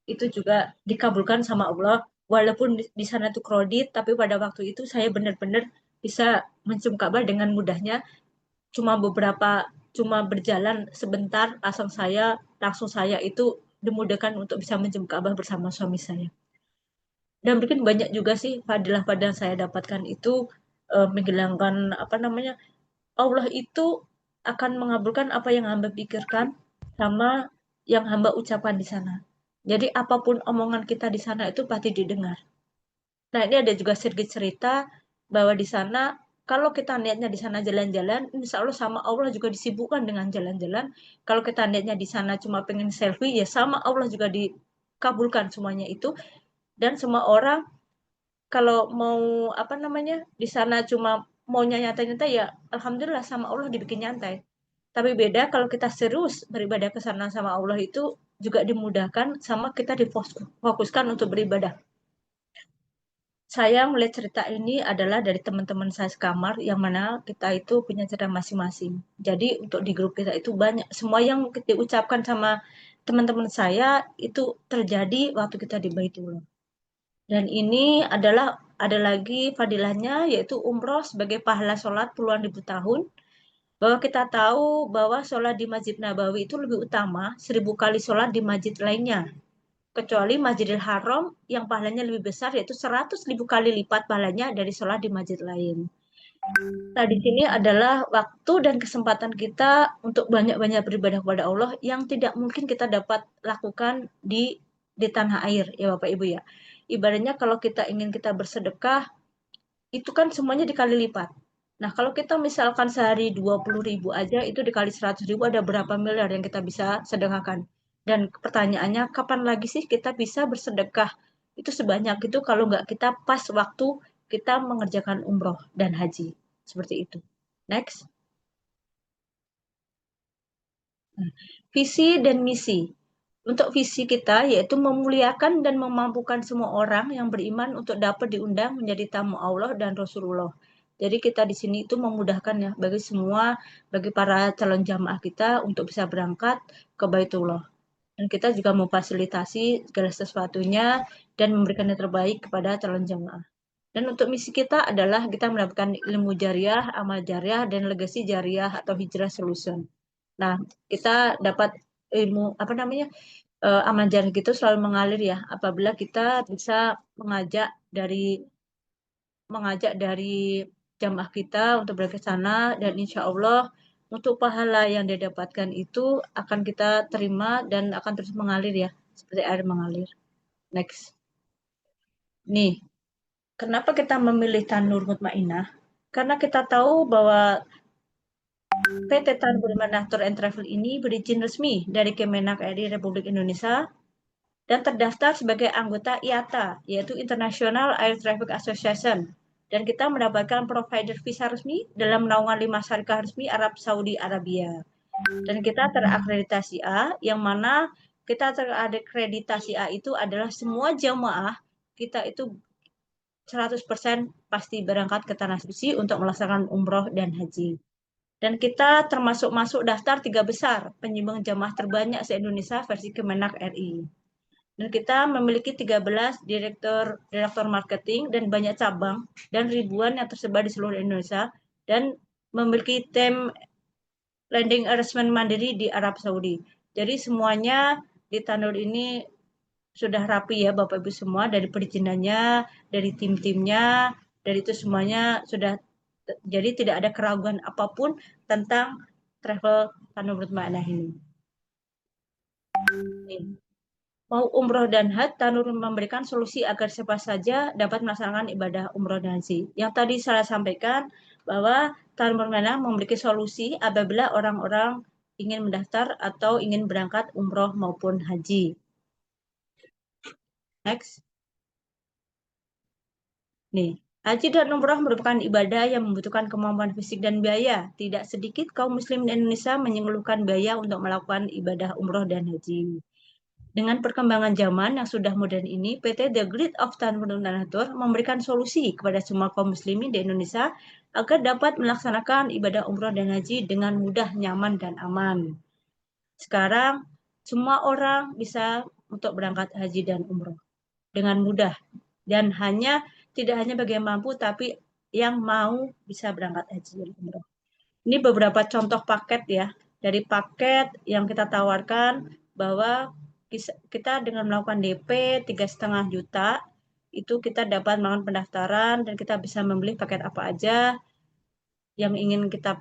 itu juga dikabulkan sama Allah, walaupun di sana tuh kredit, tapi pada waktu itu saya benar-benar bisa mencium Ka'bah dengan mudahnya. Cuma berjalan sebentar, langsung saya itu dimudahkan untuk bisa mencium Ka'bah bersama suami saya. Dan mungkin banyak juga sih fadilah-fadilah saya dapatkan itu menghilangkan apa namanya, Allah itu akan mengabulkan apa yang hamba pikirkan sama yang hamba ucapkan di sana. Jadi apapun omongan kita di sana itu pasti didengar. Nah, ini ada juga sedikit cerita bahwa di sana kalau kita niatnya di sana jalan-jalan, insya Allah sama Allah juga disibukkan dengan jalan-jalan. Kalau kita niatnya di sana cuma pengen selfie, ya sama Allah juga dikabulkan semuanya itu. Dan semua orang kalau mau apa namanya di sana cuma maunya nyantai-nyantai, ya alhamdulillah sama Allah dibikin nyantai. Tapi beda kalau kita serius beribadah ke sana sama Allah itu juga dimudahkan sama kita difokuskan untuk beribadah. Saya melihat cerita ini adalah dari teman-teman saya sekamar yang mana kita itu punya cerita masing-masing. Jadi untuk di grup kita itu banyak semua yang diucapkan sama teman-teman saya itu terjadi waktu kita di Baitullah. Dan ini adalah ada lagi fadilahnya yaitu umroh sebagai pahala sholat puluhan ribu tahun. Bahwa kita tahu bahwa sholat di Masjid Nabawi itu lebih utama 1000 kali sholat di masjid lainnya. Kecuali Masjidil Haram yang pahalanya lebih besar yaitu 100.000 kali lipat pahalanya dari sholat di masjid lain. Nah, di sini adalah waktu dan kesempatan kita untuk banyak-banyak beribadah kepada Allah yang tidak mungkin kita dapat lakukan di tanah air, ya Bapak Ibu ya. Ibaratnya kalau kita ingin kita bersedekah, itu kan semuanya dikali lipat. Nah, kalau kita misalkan sehari 20.000 aja, itu dikali 100.000 ada berapa miliar yang kita bisa sedekahkan. Dan pertanyaannya, kapan lagi sih kita bisa bersedekah itu sebanyak itu kalau nggak kita pas waktu kita mengerjakan umroh dan haji. Seperti itu. Next. Visi dan misi. Untuk visi kita yaitu memuliakan dan memampukan semua orang yang beriman untuk dapat diundang menjadi tamu Allah dan Rasulullah. Jadi kita di sini itu memudahkan ya bagi semua, bagi para calon jamaah kita untuk bisa berangkat ke Baitullah. Dan kita juga memfasilitasi segala sesuatunya dan memberikan yang terbaik kepada calon jamaah. Dan untuk misi kita adalah kita mendapatkan ilmu jariah, amal jariah, dan legasi jariah atau hijrah solution. Nah, kita dapat ilmu apa namanya amal jariah gitu selalu mengalir ya apabila kita bisa mengajak dari jamaah kita untuk berangkat ke sana dan insya Allah untuk pahala yang dia dapatkan itu akan kita terima dan akan terus mengalir ya seperti air mengalir. Next. Nih, kenapa kita memilih Tanur Mutmainah? Karena kita tahu bahwa PT Tanur Mutmainah Tour and Travel ini berizin resmi dari Kemenak RI Republik Indonesia dan terdaftar sebagai anggota IATA, yaitu International Air Traffic Association. Dan kita mendapatkan provider visa resmi dalam naungan 5 syarikat resmi Arab Saudi Arabia. Dan kita terakreditasi A, yang mana kita terakreditasi A itu adalah semua jamaah kita itu 100% pasti berangkat ke Tanah Suci untuk melaksanakan umroh dan haji. Dan kita termasuk masuk daftar 3 besar penyumbang jamaah terbanyak se-Indonesia versi Kemenak RI. Dan kita memiliki 13 direktur marketing dan banyak cabang dan ribuan yang tersebar di seluruh Indonesia dan memiliki tim landing arrangement mandiri di Arab Saudi. Jadi semuanya di Tanur ini sudah rapi ya Bapak Ibu semua dari perizinannya, dari tim-timnya, dari itu semuanya sudah jadi tidak ada keraguan apapun tentang travel Tanur Mutmainah ini. Mau umroh dan haji, Tanur memberikan solusi agar siapa saja dapat melaksanakan ibadah umroh dan haji. Yang tadi saya sampaikan bahwa Tanur Mutmainah memiliki solusi apabila orang-orang ingin mendaftar atau ingin berangkat umroh maupun haji. Next. Nih, haji dan umroh merupakan ibadah yang membutuhkan kemampuan fisik dan biaya. Tidak sedikit kaum muslim di Indonesia mengeluhkan biaya untuk melakukan ibadah umroh dan haji. Dengan perkembangan zaman yang sudah modern ini, PT The Grid of Tanur Mutmainah Tour memberikan solusi kepada semua kaum muslimin di Indonesia agar dapat melaksanakan ibadah umroh dan haji dengan mudah, nyaman, dan aman. Sekarang, semua orang bisa untuk berangkat haji dan umroh dengan mudah. Dan tidak hanya bagi yang mampu, tapi yang mau bisa berangkat haji dan umroh. Ini beberapa contoh paket ya. Dari paket yang kita tawarkan bahwa kita dengan melakukan DP 3,5 juta itu kita dapat melakukan pendaftaran dan kita bisa membeli paket apa aja yang ingin kita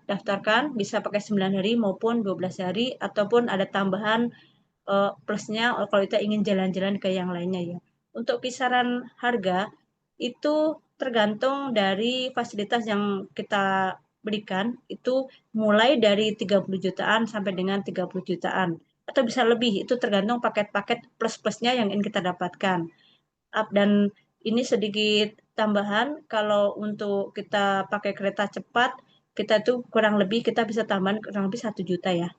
daftarkan, bisa pakai 9 hari maupun 12 hari ataupun ada tambahan plusnya kalau kita ingin jalan-jalan ke yang lainnya ya. Untuk kisaran harga itu tergantung dari fasilitas yang kita berikan, itu mulai dari 30 jutaan sampai dengan 30 jutaan atau bisa lebih, itu tergantung paket-paket plus-plusnya yang ingin kita dapatkan. Dan ini sedikit tambahan, kalau untuk kita pakai kereta cepat, kita tuh kurang lebih kita bisa tambahan kurang lebih 1 juta ya.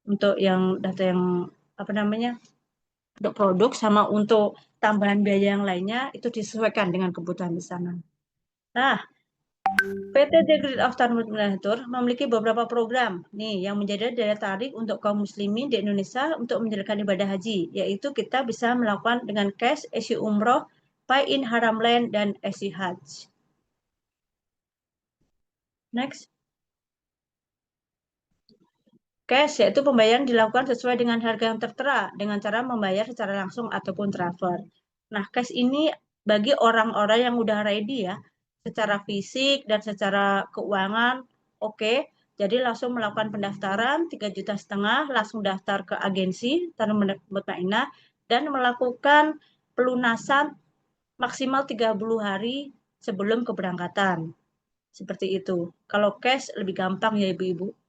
Untuk yang data yang apa namanya? Untuk produk sama untuk tambahan biaya yang lainnya itu disesuaikan dengan kebutuhan di sana. Nah, PT Dekret Aftarmulator memiliki beberapa program nih yang menjadi daya tarik untuk kaum muslimin di Indonesia untuk menjalankan ibadah haji, yaitu kita bisa melakukan dengan cash, isi umroh, pay in haramland, dan isi hajj. Next. Cash yaitu pembayaran dilakukan sesuai dengan harga yang tertera dengan cara membayar secara langsung ataupun transfer. Nah, cash ini bagi orang-orang yang udah ready ya, secara fisik dan secara keuangan, oke. Jadi langsung melakukan pendaftaran 3,5 juta, langsung daftar ke agensi Tanjung Mutmainah dan melakukan pelunasan maksimal 30 hari sebelum keberangkatan. Seperti itu. Kalau cash lebih gampang ya Ibu-Ibu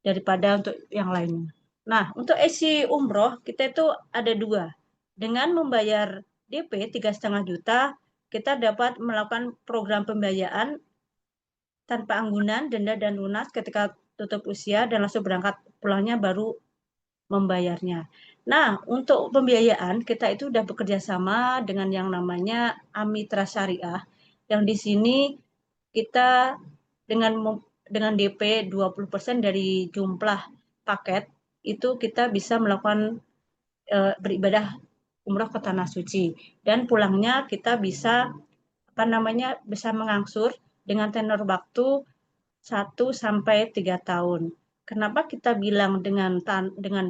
daripada untuk yang lainnya. Nah, untuk isi umroh kita itu ada 2. Dengan membayar DP 3,5 juta, kita dapat melakukan program pembiayaan tanpa anggunan, denda dan lunas ketika tutup usia dan langsung berangkat pulangnya baru membayarnya. Nah, untuk pembiayaan kita itu sudah bekerja sama dengan yang namanya Amitra Syariah, yang di sini kita dengan DP 20% dari jumlah paket itu kita bisa melakukan beribadah umroh ke Tanah Suci dan pulangnya kita bisa bisa mengangsur dengan tenor waktu 1 sampai 3 tahun. Kenapa kita bilang dengan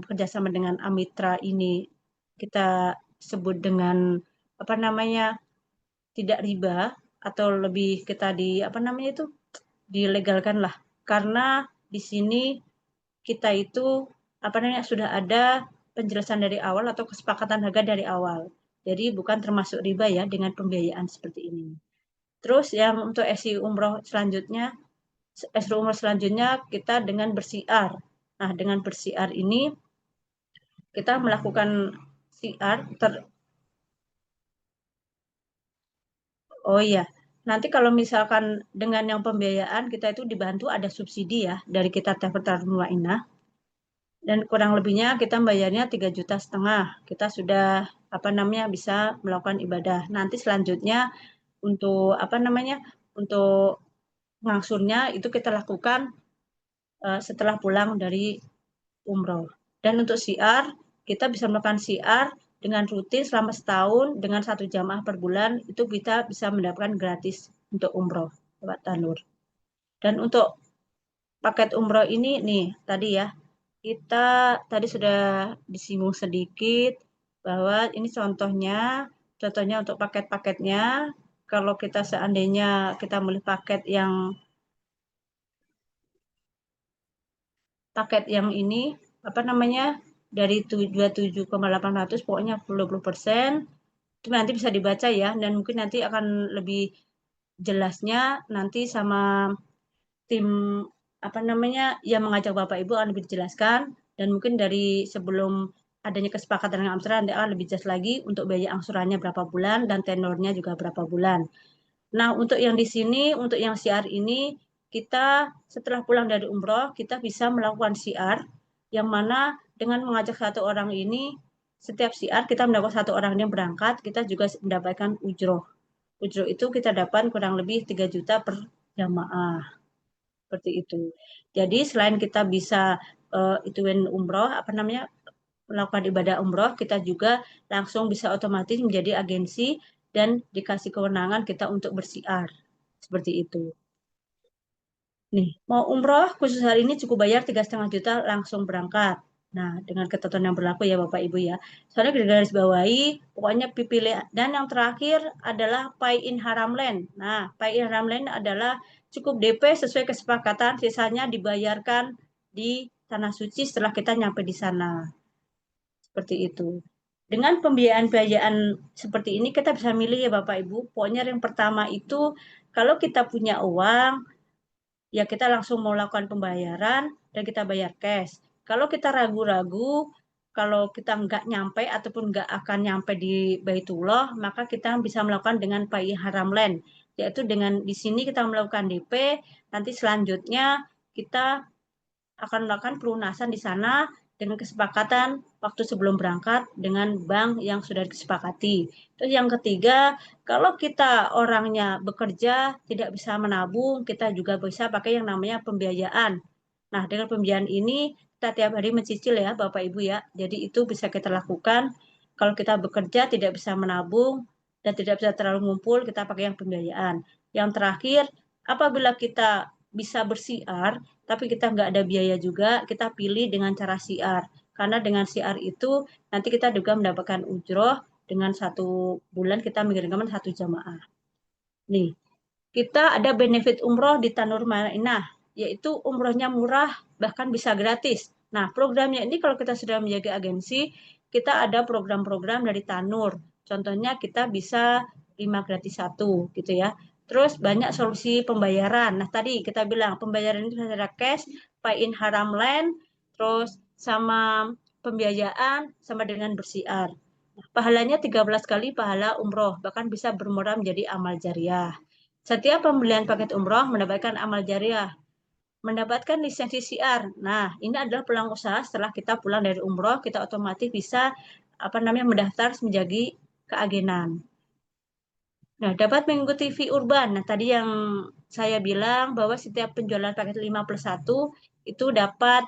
kerjasama dengan Amitra ini kita sebut dengan tidak riba atau lebih kita dilegalkan lah, karena di sini kita itu sudah ada penjelasan dari awal atau kesepakatan harga dari awal. Jadi bukan termasuk riba ya dengan pembiayaan seperti ini. Terus yang untuk isi umroh selanjutnya kita dengan bersiar. Nah, dengan bersiar ini kita melakukan siar Oh iya, nanti kalau misalkan dengan yang pembiayaan kita itu dibantu ada subsidi ya dari kita Tanjung Mutmainah. Dan kurang lebihnya kita bayarnya 3,5 juta. Kita sudah bisa melakukan ibadah. Nanti selanjutnya untuk untuk ngangsurnya itu kita lakukan setelah pulang dari umroh. Dan untuk siar, kita bisa melakukan siar dengan rutin selama setahun dengan 1 jamaah per bulan, itu kita bisa mendapatkan gratis untuk umroh, Pak Tanur. Dan untuk paket umroh ini nih, tadi ya, kita tadi sudah disinggung sedikit bahwa ini contohnya untuk paket-paketnya. Kalau kita seandainya kita beli paket yang ini dari 27,800 pokoknya 20%, itu nanti bisa dibaca ya, dan mungkin nanti akan lebih jelasnya nanti sama tim yang mengajak Bapak Ibu akan lebih dijelaskan, dan mungkin dari sebelum adanya kesepakatan dengan Amstra nanti akan lebih jelas lagi untuk biaya angsurannya berapa bulan dan tenornya juga berapa bulan. Nah, untuk yang di sini, untuk yang siar ini, kita setelah pulang dari umroh, kita bisa melakukan siar, yang mana dengan mengajak 1 orang ini, setiap siar kita mendapatkan 1 orang yang berangkat, kita juga mendapatkan ujroh. Ujroh itu kita dapat kurang lebih 3 juta per jamaah. Seperti itu. Jadi selain kita bisa umroh, melakukan ibadah umroh, kita juga langsung bisa otomatis menjadi agensi dan dikasih kewenangan kita untuk bersiar. Seperti itu. Nih, mau umroh khusus hari ini cukup bayar 3,5 juta langsung berangkat. Nah, dengan ketentuan yang berlaku ya Bapak Ibu ya. Soalnya garis bawahi, pokoknya pilih. Dan yang terakhir adalah pay in haramland. Nah, pay in haramland adalah cukup DP sesuai kesepakatan, sisanya dibayarkan di Tanah Suci setelah kita nyampe di sana. Seperti itu. Dengan pembiayaan-pembiayaan seperti ini kita bisa milih ya Bapak Ibu. Pokoknya yang pertama itu kalau kita punya uang, ya kita langsung mau lakukan pembayaran dan kita bayar cash. Kalau kita ragu-ragu, kalau kita nggak nyampe ataupun nggak akan nyampe di Baitullah, maka kita bisa melakukan dengan pay haramland, yaitu dengan di sini kita melakukan DP, nanti selanjutnya kita akan melakukan pelunasan di sana dengan kesepakatan waktu sebelum berangkat dengan bank yang sudah disepakati. Terus yang ketiga, kalau kita orangnya bekerja tidak bisa menabung, kita juga bisa pakai yang namanya pembiayaan. Nah, dengan pembiayaan ini kita tiap hari mencicil ya Bapak Ibu ya. Jadi itu bisa kita lakukan. Kalau kita bekerja tidak bisa menabung dan tidak bisa terlalu ngumpul, kita pakai yang pembiayaan. Yang terakhir, apabila kita bisa bersiar, tapi kita nggak ada biaya juga, kita pilih dengan cara siar. Karena dengan siar itu nanti kita juga mendapatkan ujroh dengan 1 bulan kita mengirimkan 1 jamaah. Nih, kita ada benefit umroh di Tanur Mainah, yaitu umrohnya murah, bahkan bisa gratis. Nah, programnya ini kalau kita sudah menjaga agensi, kita ada program-program dari Tanur. Contohnya kita bisa 5 gratis 1 gitu ya. Terus banyak solusi pembayaran. Nah, tadi kita bilang pembayaran itu secara cash, pay in haramland, terus sama pembiayaan, sama dengan bersiar. Nah, pahalanya 13 kali pahala umroh, bahkan bisa bermurah menjadi amal jariah. Setiap pembelian paket umroh mendapatkan amal jariah, mendapatkan lisensi siar. Nah, ini adalah peluang usaha setelah kita pulang dari umroh, kita otomatis bisa mendaftar menjadi keagenan. Nah, dapat mengikuti fee urban. Nah, tadi yang saya bilang bahwa setiap penjualan paket 5+1 itu dapat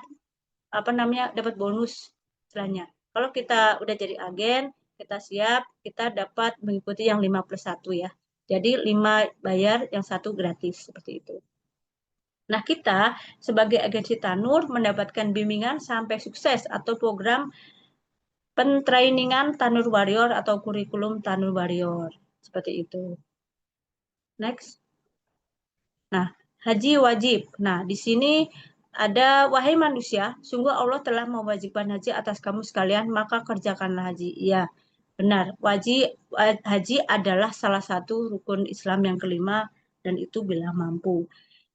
dapat bonus istilahnya. Kalau kita udah jadi agen, kita siap, kita dapat mengikuti yang 5+1 ya. Jadi 5 bayar, yang 1 gratis seperti itu. Nah, kita sebagai agensi Tanur mendapatkan bimbingan sampai sukses atau program pentrainingan Tanur Warrior atau kurikulum Tanur Warrior. Seperti itu. Next. Nah, haji wajib. Nah, di sini ada, wahai manusia, sungguh Allah telah mewajibkan haji atas kamu sekalian, maka kerjakanlah haji. Iya, benar. Haji adalah salah satu rukun Islam yang kelima, dan itu bila mampu.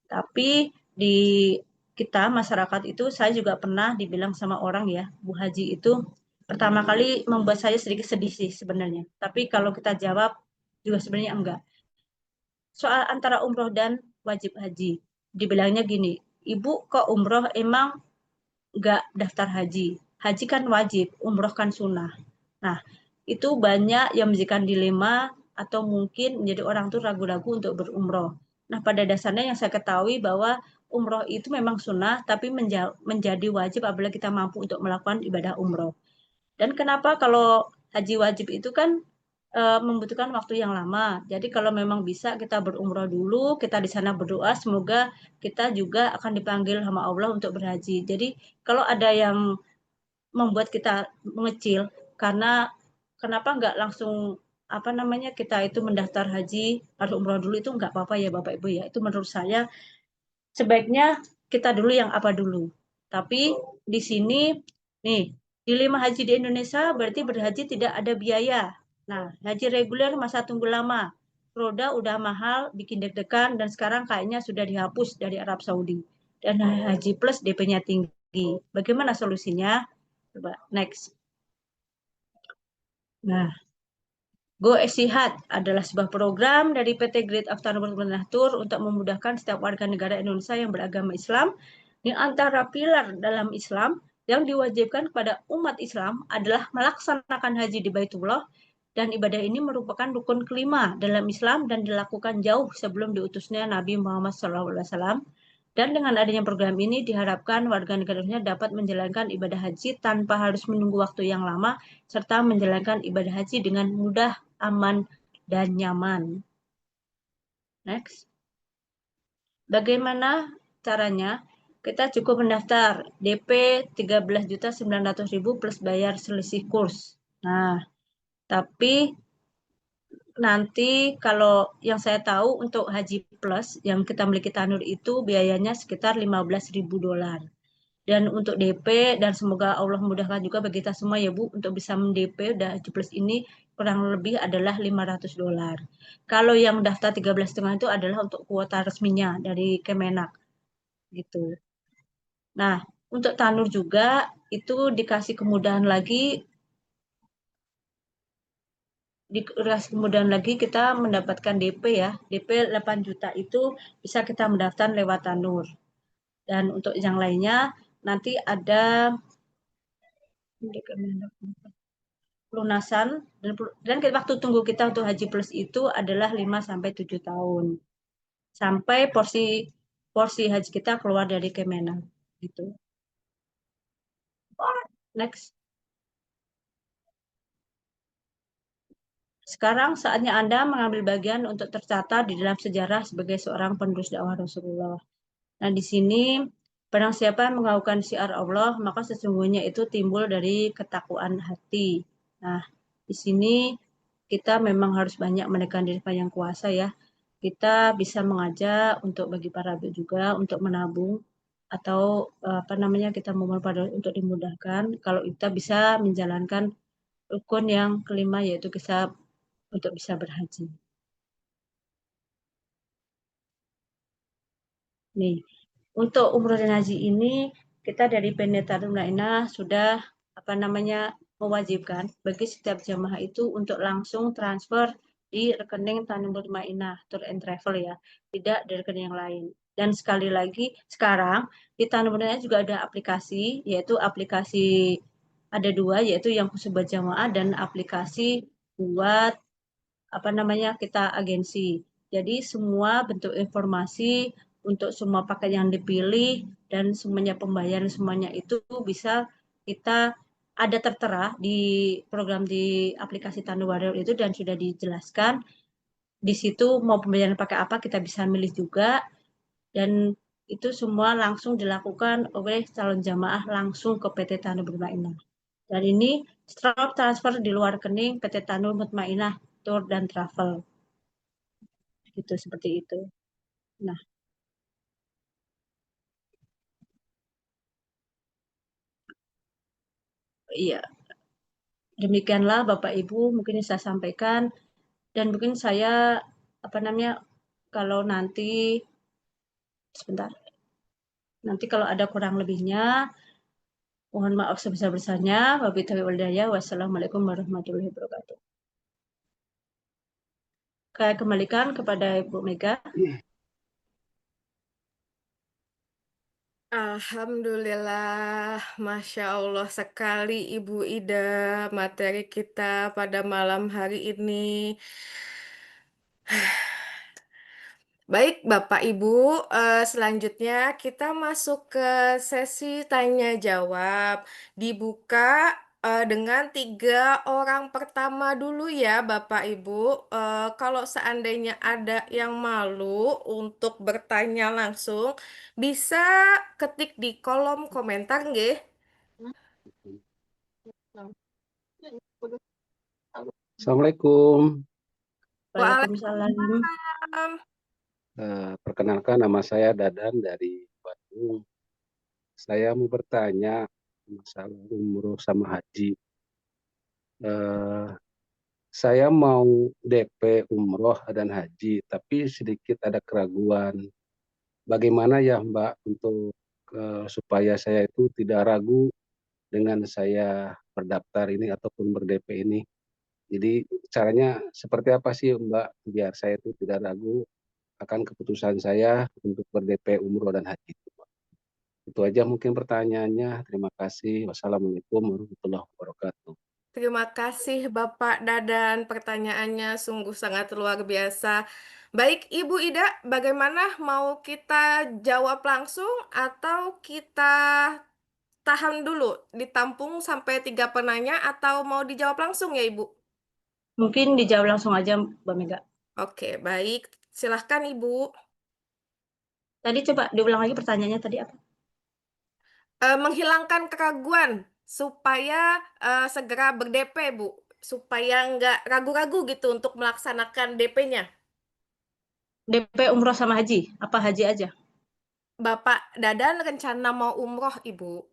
Tapi di kita, masyarakat itu, saya juga pernah dibilang sama orang ya, Bu Haji itu pertama kali membuat saya sedikit sedih sih sebenarnya. Tapi kalau kita jawab, juga sebenarnya enggak. Soal antara umroh dan wajib haji. Dibilangnya gini, Ibu kok umroh emang nggak daftar haji? Haji kan wajib, umroh kan sunnah. Nah, itu banyak yang menjadikan dilema atau mungkin menjadi orang tuh ragu-ragu untuk berumroh. Nah, pada dasarnya yang saya ketahui bahwa umroh itu memang sunnah, tapi menjadi wajib apabila kita mampu untuk melakukan ibadah umroh. Dan kenapa kalau haji wajib itu kan membutuhkan waktu yang lama. Jadi kalau memang bisa kita berumrah dulu, kita di sana berdoa, semoga kita juga akan dipanggil sama Allah untuk berhaji. Jadi kalau ada yang membuat kita mengecil, karena kenapa nggak langsung kita itu mendaftar haji, harus umrah dulu, itu nggak apa-apa ya Bapak Ibu ya. Itu menurut saya sebaiknya kita dulu yang apa dulu. Tapi di sini, nih, di 5 haji di Indonesia berarti berhaji tidak ada biaya. Nah, haji reguler masa tunggu lama. Roda udah mahal, bikin deg-degan, dan sekarang kayaknya sudah dihapus dari Arab Saudi. Dan haji plus DP-nya tinggi. Bagaimana solusinya? Coba, next. Nah, Go Etihad adalah sebuah program dari PT Great Afternoon Tour untuk memudahkan setiap warga negara Indonesia yang beragama Islam. Di antara pilar dalam Islam yang diwajibkan kepada umat Islam adalah melaksanakan haji di Baitullah, dan ibadah ini merupakan rukun kelima dalam Islam dan dilakukan jauh sebelum diutusnya Nabi Muhammad SAW. Dan dengan adanya program ini diharapkan warga negara Indonesia dapat menjalankan ibadah haji tanpa harus menunggu waktu yang lama, serta menjalankan ibadah haji dengan mudah, aman, dan nyaman. Next. Bagaimana caranya? kita cukup mendaftar DP 13.900.000 plus bayar selisih kurs. Nah, tapi nanti kalau yang saya tahu untuk Haji Plus yang kita miliki Tanur itu biayanya sekitar $15.000. Dan untuk DP dan semoga Allah mudahkan juga bagi kita semua ya Bu untuk bisa mendp Haji Plus ini kurang lebih adalah $500. Kalau yang daftar 13,5 itu adalah untuk kuota resminya dari Kemenak gitu. Nah, untuk Tanur juga itu dikasih kemudahan lagi kita mendapatkan DP ya. DP 8 juta itu bisa kita mendaftar lewat Tanur. Dan untuk yang lainnya nanti ada pelunasan dan waktu tunggu kita untuk Haji Plus itu adalah 5-7 tahun. Sampai porsi haji kita keluar dari Kemenak gitu. Next. Sekarang saatnya Anda mengambil bagian untuk tercatat di dalam sejarah sebagai seorang penerus dakwah Rasulullah. Nah, di sini barang siapa yang mengakukan syiar Allah, maka sesungguhnya itu timbul dari ketakwaan hati. Nah, di sini kita memang harus banyak menekan diri yang kuasa ya. Kita bisa mengajak untuk bagi para ibu juga untuk menabung atau kita memohon pada untuk dimudahkan kalau kita bisa menjalankan rukun yang kelima yaitu kita untuk bisa berhaji. Nih, untuk umroh dan haji ini kita dari Pendeta Mulaina sudah mewajibkan bagi setiap jamaah itu untuk langsung transfer di rekening Tanimul Ma'inah Tour and Travel ya, tidak di rekening yang lain. Dan sekali lagi sekarang di Tanimul Ma'inah juga ada aplikasi, yaitu aplikasi ada dua, yaitu yang khusus buat jamaah dan aplikasi buat kita agensi. Jadi semua bentuk informasi untuk semua paket yang dipilih dan semuanya pembayaran semuanya itu bisa kita ada tertera di program di aplikasi Tandu Warrior itu dan sudah dijelaskan di situ mau pembayaran pakai apa kita bisa milih juga dan itu semua langsung dilakukan oleh calon jamaah langsung ke PT Tandu Mutmainah. Dan ini stop transfer di luar rekening PT Tandu Mutmainah Tour dan Travel. Gitu seperti itu. Nah, iya. Demikianlah Bapak Ibu mungkin saya sampaikan dan mungkin saya kalau nanti sebentar. Nanti kalau ada kurang lebihnya mohon maaf sebesar-besarnya. Wassalamualaikum warahmatullahi wabarakatuh. Saya kembalikan kepada Ibu Mega. Alhamdulillah, Masya Allah sekali Ibu Ida materi kita pada malam hari ini. Baik, Bapak Ibu, selanjutnya kita masuk ke sesi tanya jawab. Dibuka dengan 3 orang pertama dulu ya, Bapak Ibu. Kalau seandainya ada yang malu untuk bertanya langsung, bisa ketik di kolom komentar, nggih? Assalamualaikum. Waalaikumsalam. Waalaikumsalam. Perkenalkan nama saya Dadan dari Bandung. Saya mau bertanya masalah umroh sama haji. Saya mau DP umroh dan haji, tapi sedikit ada keraguan. Bagaimana ya Mbak untuk supaya saya itu tidak ragu dengan saya berdaftar ini ataupun ber-DP ini. Jadi caranya seperti apa sih Mbak biar saya itu tidak ragu akan keputusan saya untuk ber-DP umroh dan haji. Itu aja mungkin pertanyaannya. Terima kasih. Wassalamualaikum warahmatullahi wabarakatuh. Terima kasih Bapak Dadan, pertanyaannya sungguh sangat luar biasa. Baik Ibu Ida, bagaimana mau kita jawab langsung atau kita tahan dulu, ditampung sampai 3 penanya atau mau dijawab langsung ya Ibu? Mungkin dijawab langsung aja Mbak Mega. Oke, baik. Silahkan Ibu. Tadi coba diulang lagi pertanyaannya tadi apa? menghilangkan keraguan supaya segera ber-DP, Bu. Supaya nggak ragu-ragu gitu untuk melaksanakan DP-nya. DP umroh sama haji? Apa haji aja? Bapak Dadan rencana mau umroh, Ibu.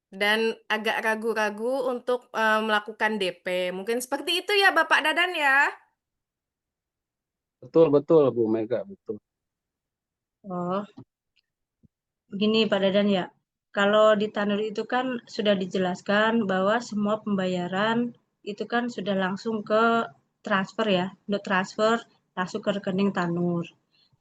Dan agak ragu-ragu untuk melakukan DP. Mungkin seperti itu ya, Bapak Dadan ya. Betul, betul, Bu Mega, betul. Oh, begini Pak Dadan ya. Kalau di Tanur itu kan sudah dijelaskan bahwa semua pembayaran itu kan sudah langsung ke transfer ya, untuk transfer langsung ke rekening Tanur.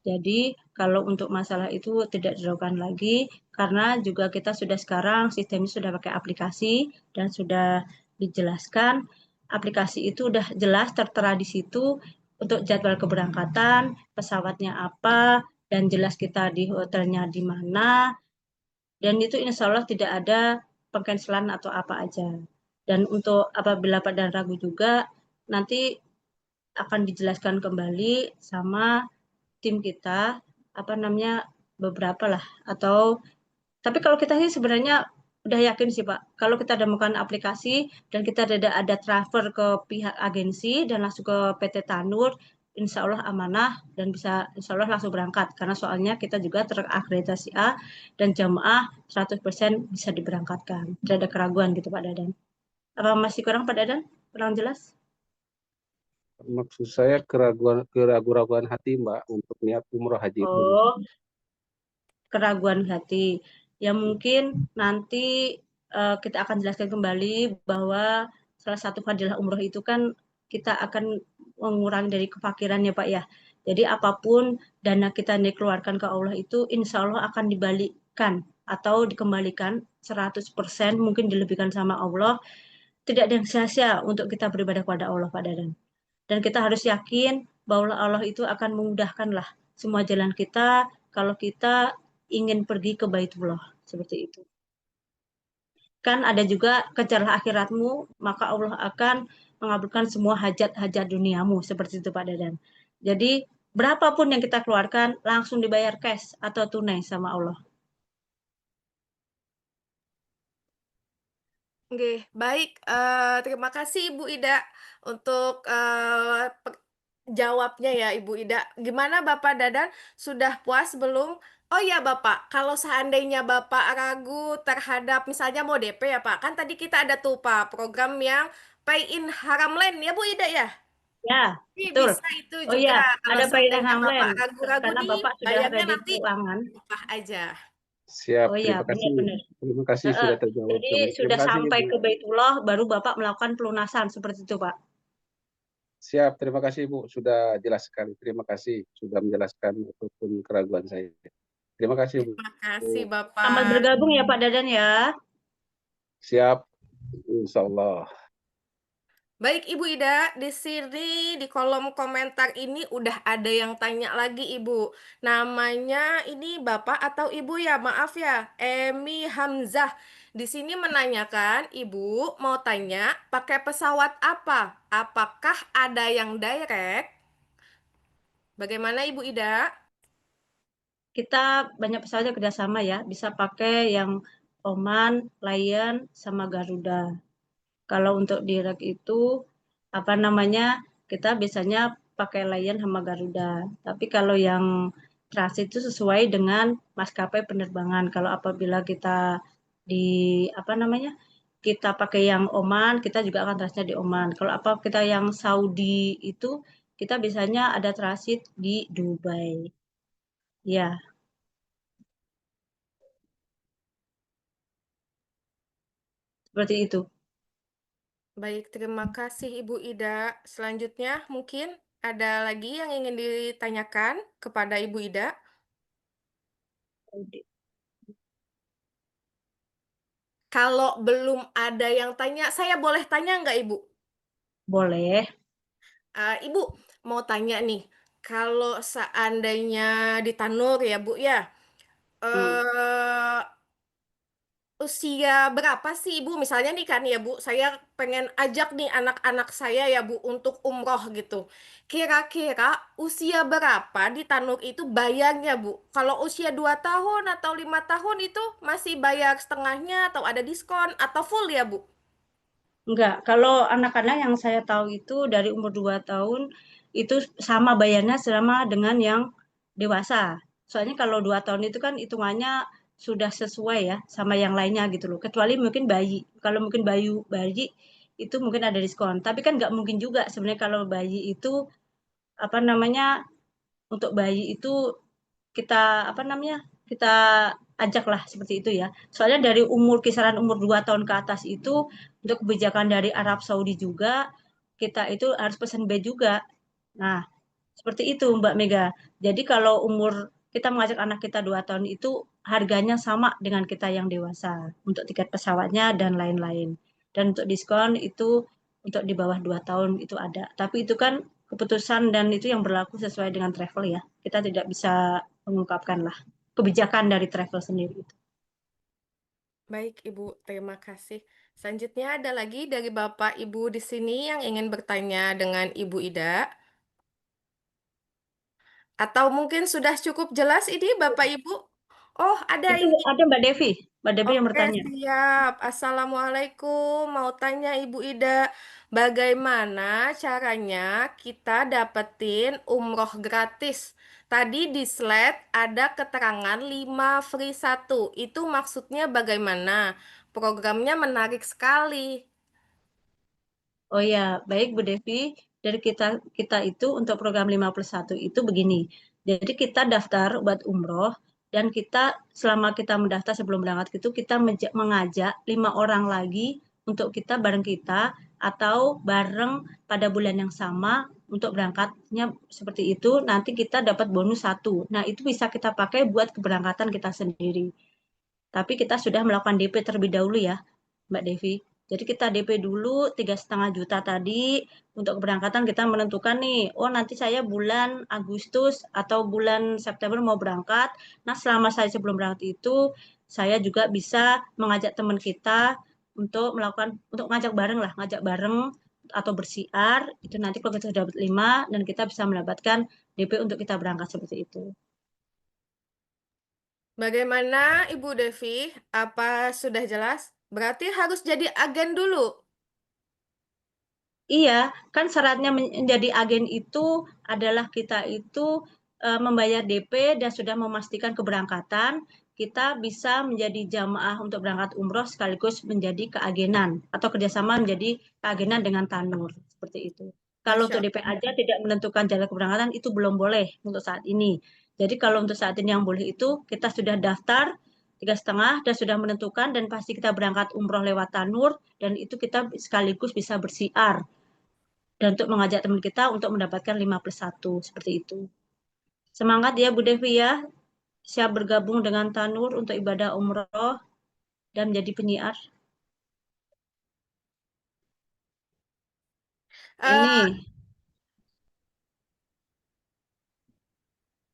Jadi kalau untuk masalah itu tidak dilakukan lagi karena juga kita sudah sekarang sistemnya sudah pakai aplikasi dan sudah dijelaskan aplikasi itu udah jelas tertera di situ untuk jadwal keberangkatan, pesawatnya apa, dan jelas kita di hotelnya di mana, dan itu insya Allah tidak ada pengcancelan atau apa aja. Dan untuk apabila pada ragu juga, nanti akan dijelaskan kembali sama tim kita, apa namanya, beberapa lah. Atau, tapi kalau kita sih sebenarnya udah yakin sih Pak, kalau kita ada melakukan aplikasi dan kita tidak ada transfer ke pihak agensi dan langsung ke PT Tanur, insya Allah amanah dan bisa insya Allah langsung berangkat. Karena soalnya kita juga terakreditasi A dan jamaah 100% bisa diberangkatkan. Tidak ada keraguan gitu Pak Dadan. Apa masih kurang Pak Dadan? Kurang jelas? Maksud saya keraguan hati Mbak untuk niat umroh haji itu. Oh, keraguan hati. Ya mungkin nanti kita akan jelaskan kembali bahwa salah satu fadilah umroh itu kan kita akan mengurangi dari kefakiran ya Pak ya. Jadi apapun dana kita yang dikeluarkan ke Allah itu insya Allah akan dibalikkan atau dikembalikan 100%, mungkin dilebihkan sama Allah. Tidak ada yang sia-sia untuk kita beribadah kepada Allah Pak Dadan. Dan kita harus yakin bahwa Allah itu akan memudahkan lah semua jalan kita kalau kita ingin pergi ke Baitullah. Seperti itu. Kan ada juga kejarlah akhiratmu, maka Allah akan mengabulkan semua hajat-hajat duniamu. Seperti itu Pak Dadan. Jadi berapapun yang kita keluarkan langsung dibayar cash atau tunai sama Allah. Oke, baik. Terima kasih Ibu Ida untuk jawabnya ya Ibu Ida. Gimana Bapak Dadan? Sudah puas belum? Oh ya Bapak, kalau seandainya Bapak ragu terhadap misalnya mau DP ya Pak, kan tadi kita ada tuh Pak program yang Pay in Haramland ya Bu Ida ya. Ya, Ini betul. bisa itu Oh juga. iya, Kalau ada pilihan seandainya Bapak Hamlen ragu-ragu karena nih, Bapak sudah bayarnya ready nanti keuangan. apa aja. Siap, Oh iya, terima kasih. benar-benar. Terima kasih sudah terjawab. Jadi Terima sudah kasih sampai Ibu. ke Baitullah, baru Bapak melakukan pelunasan seperti itu, Pak. Siap, terima kasih Bu sudah jelas sekali. Terima kasih sudah menjelaskan apapun keraguan saya. Terima kasih Bu. Terima kasih Selamat Bapak. bergabung ya Pak Dadan ya. Siap, insya Allah. Baik Ibu Ida, di sini di kolom komentar ini udah ada yang tanya lagi Ibu. Namanya ini Bapak atau Ibu ya? Maaf ya, Emi Hamzah. Di sini menanyakan, Ibu mau tanya pakai pesawat apa? Apakah ada yang direct? Bagaimana Ibu Ida? Kita banyak pesawatnya kerjasama ya, bisa pakai yang Oman, Lion, sama Garuda. Kalau untuk direct itu, apa namanya, kita biasanya pakai Lion sama Garuda. Tapi kalau yang transit itu sesuai dengan maskapai penerbangan. Kalau apabila kita di, apa namanya, kita pakai yang Oman, kita juga akan transitnya di Oman. Kalau apa kita yang Saudi itu, kita biasanya ada transit di Dubai. Ya, seperti itu. Baik, terima kasih Ibu Ida. Selanjutnya mungkin ada lagi yang ingin ditanyakan kepada Ibu Ida. Kalau belum ada yang tanya, saya boleh tanya nggak Ibu? Boleh. Ibu mau tanya nih, kalau seandainya di Tanur ya Bu ya, Hmm. eh usia berapa sih Ibu? Misalnya nih kan ya Bu, saya pengen ajak nih anak-anak saya ya Bu untuk umroh gitu. Kira-kira usia berapa di Tanur itu bayarnya Bu? Kalau usia 2 tahun atau 5 tahun itu masih bayar setengahnya atau ada diskon atau full ya Bu? Enggak, kalau anak-anak yang saya tahu itu dari umur 2 tahun itu sama bayarnya sama dengan yang dewasa. Soalnya kalau 2 tahun itu kan hitungannya sudah sesuai ya sama yang lainnya gitu loh. Kecuali mungkin bayi. Kalau mungkin bayi itu mungkin ada diskon. Tapi kan nggak mungkin juga sebenarnya kalau bayi itu apa namanya untuk bayi itu kita apa namanya kita ajak lah seperti itu ya. Soalnya dari kisaran umur 2 tahun ke atas itu untuk kebijakan dari Arab Saudi juga kita itu harus pesan B juga. Nah, seperti itu Mbak Mega. Jadi kalau umur kita mengajak anak kita 2 tahun itu harganya sama dengan kita yang dewasa untuk tiket pesawatnya dan lain-lain. Dan untuk diskon itu untuk di bawah 2 tahun itu ada. Tapi itu kan keputusan dan itu yang berlaku sesuai dengan travel ya. Kita tidak bisa mengungkapkan lah kebijakan dari travel sendiri itu. Baik Ibu, terima kasih. Selanjutnya ada lagi dari Bapak Ibu di sini yang ingin bertanya dengan Ibu Ida. Atau mungkin sudah cukup jelas ini Bapak Ibu? Oh, ada Itu ini. ada Mbak Devi. Mbak Devi yang Oke, bertanya. siap. Assalamualaikum. Mau tanya Ibu Ida, bagaimana caranya kita dapetin umroh gratis? Tadi di slide ada keterangan 5 free 1. Itu maksudnya bagaimana? Programnya menarik sekali. Oh ya, baik Bu Devi. Dari kita kita itu untuk program 51 itu begini. Jadi kita daftar buat umroh dan kita selama kita mendaftar sebelum berangkat itu kita mengajak 5 orang lagi untuk kita bareng kita atau bareng pada bulan yang sama untuk berangkatnya seperti itu. Nanti kita dapat bonus 1. Nah, itu bisa kita pakai buat keberangkatan kita sendiri. Tapi kita sudah melakukan DP terlebih dahulu ya, Mbak Devi. Jadi kita DP dulu 3,5 juta tadi untuk keberangkatan kita menentukan nih, oh nanti saya bulan Agustus atau bulan September mau berangkat. Nah selama saya sebelum berangkat itu saya juga bisa mengajak teman kita untuk ngajak bareng lah, ngajak bareng atau bersiar itu nanti kalau kita sudah dapat 5 dan kita bisa mendapatkan DP untuk kita berangkat seperti itu. Bagaimana Ibu Devi? Apa sudah jelas? Berarti harus jadi agen dulu. Iya, kan syaratnya menjadi agen itu adalah kita itu membayar DP dan sudah memastikan keberangkatan, kita bisa menjadi jamaah untuk berangkat umroh sekaligus menjadi keagenan atau kerjasama menjadi keagenan dengan Tanur seperti itu. Kalau Masya untuk DP aja tidak menentukan jalur keberangkatan itu belum boleh untuk saat ini. Jadi kalau untuk saat ini yang boleh itu kita sudah daftar 3,5 dan sudah menentukan dan pasti kita berangkat umroh lewat Tanur dan itu kita sekaligus bisa bersiar dan untuk mengajak teman kita untuk mendapatkan 5+1 seperti itu. Semangat ya Bu Devi ya, siap bergabung dengan Tanur untuk ibadah umroh dan menjadi penyiar. Ini Allah.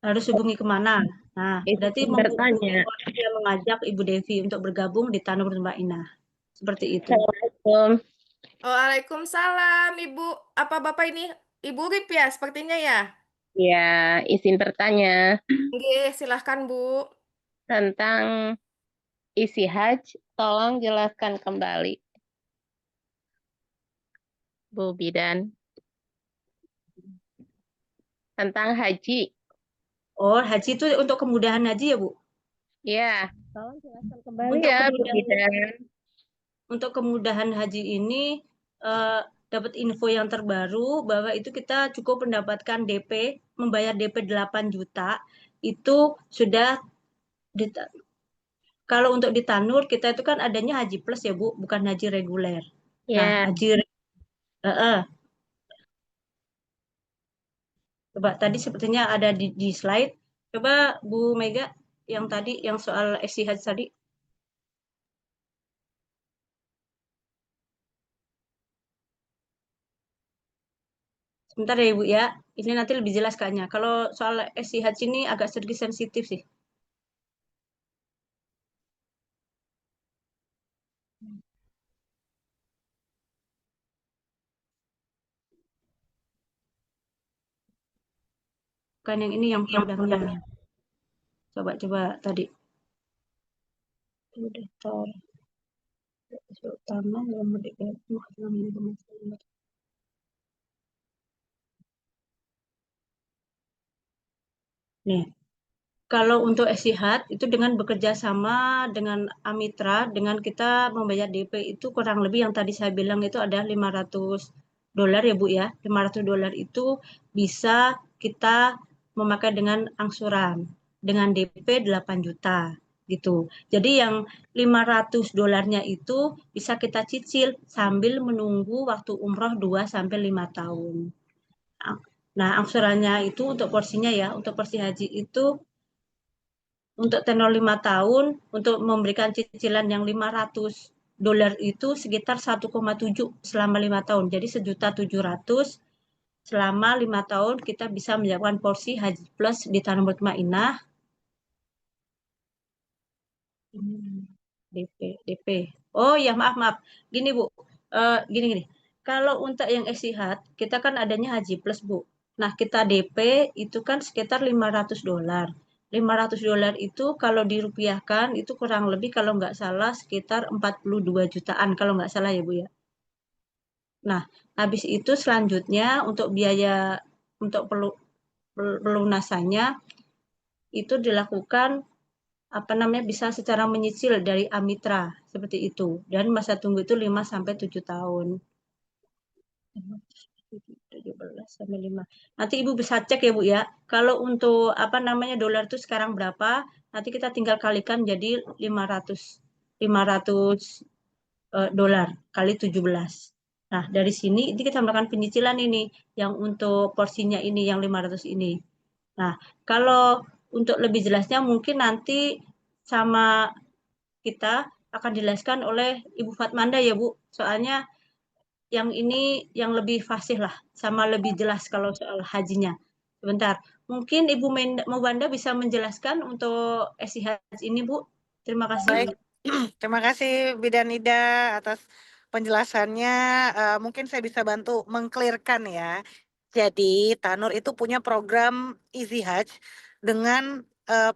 harus hubungi kemana? Nah, berarti Izin bertanya. dia mengajak Ibu Devi untuk bergabung di Tanur Mbak Inah. Seperti itu. Assalamualaikum. Waalaikumsalam, Ibu. Apa Bapak ini? Ibu Rip ya, sepertinya ya. Ya, izin bertanya Oke, silahkan Bu. tentang isi hajj. Tolong jelaskan kembali, Bu Bidan, tentang haji. Oh, haji itu untuk kemudahan haji ya Bu? Ya, tolong jelaskan kembali Untuk ya, Bu kemudahan Bidan. untuk kemudahan haji ini dapat info yang terbaru bahwa itu kita cukup mendapatkan DP, membayar DP 8 juta itu sudah kalau untuk di Tanur kita itu kan adanya haji plus ya Bu, bukan haji reguler. Nah, Ya, coba tadi sepertinya ada di slide. Coba Bu Mega yang tadi yang soal haji tadi. Sebentar ya Ibu ya, ini nanti lebih jelas kayaknya. Kalau soal SIH ini agak sedikit sensitif sih. bukan yang ini yang produknya. Coba tadi. Daftar utama dalam Nih, kalau untuk Etihad itu dengan bekerja sama dengan Amitra, dengan kita membayar DP itu kurang lebih yang tadi saya bilang itu ada $500 ya Bu ya. $500 itu bisa kita memakai dengan angsuran dengan DP 8 juta gitu. Jadi yang $500-nya itu bisa kita cicil sambil menunggu waktu umroh 2-5 tahun. Nah, angsurannya itu untuk porsinya ya, untuk porsi haji itu untuk tenor 5 tahun, untuk memberikan cicilan yang $500 itu sekitar 1,7 selama 5 tahun. Jadi 1.700.000 selama 5 tahun kita bisa menyiapkan porsi haji plus di Tanah Mutmainah. DP. Oh ya maaf. Gini Bu, gini. Kalau untuk yang Etihad, kita kan adanya haji plus Bu. Nah kita DP itu kan sekitar $500. $500 itu kalau dirupiahkan itu kurang lebih kalau nggak salah sekitar 42 jutaan kalau nggak salah ya Bu ya. Nah habis itu selanjutnya untuk biaya untuk pelunasannya itu dilakukan bisa secara menyicil dari Amitra seperti itu dan masa tunggu itu 5-7 tahun. 17-5. Nanti Ibu bisa cek ya Bu ya. Kalau untuk dolar itu sekarang berapa? Nanti kita tinggal kalikan jadi 500 dolar kali 17. Nah, dari sini ini kita melakukan penyicilan ini yang untuk porsinya ini yang 500 ini. Nah, kalau untuk lebih jelasnya mungkin nanti sama kita akan dijelaskan oleh Ibu Fatmanda ya Bu. Soalnya yang ini yang lebih fasih lah, sama lebih jelas kalau soal hajinya. Sebentar, mungkin Ibu Mawanda bisa menjelaskan untuk Etihad ini Bu. Terima kasih. Baik, terima kasih Bidan Ida atas penjelasannya. Mungkin saya bisa bantu mengklirkan ya. Jadi Tanur itu punya program Easy Hajj dengan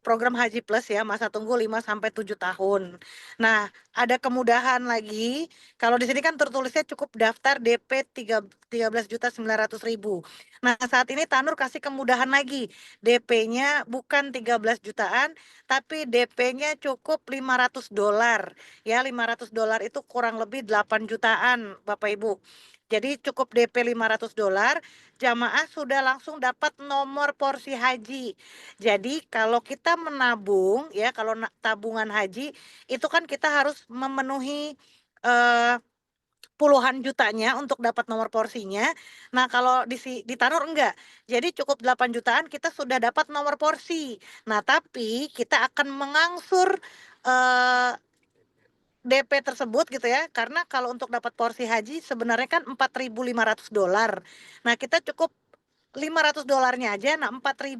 program Haji Plus ya, masa tunggu 5-7 tahun. Nah, ada kemudahan lagi. Kalau di sini kan tertulisnya cukup daftar DP 13.900.000. Nah, saat ini Tanur kasih kemudahan lagi. DP-nya bukan 13 jutaan, tapi DP-nya cukup $500. Ya, $500 itu kurang lebih 8 jutaan, Bapak Ibu. Jadi cukup DP $500, jamaah sudah langsung dapat nomor porsi haji. Jadi kalau kita menabung ya, kalau tabungan haji itu kan kita harus memenuhi puluhan jutanya untuk dapat nomor porsinya. Nah, kalau di Tanur enggak. Jadi cukup 8 jutaan kita sudah dapat nomor porsi. Nah, tapi kita akan mengangsur DP tersebut gitu ya, karena kalau untuk dapat porsi haji sebenarnya kan $4.500. Nah, kita cukup $500-nya aja. Nah, $4.000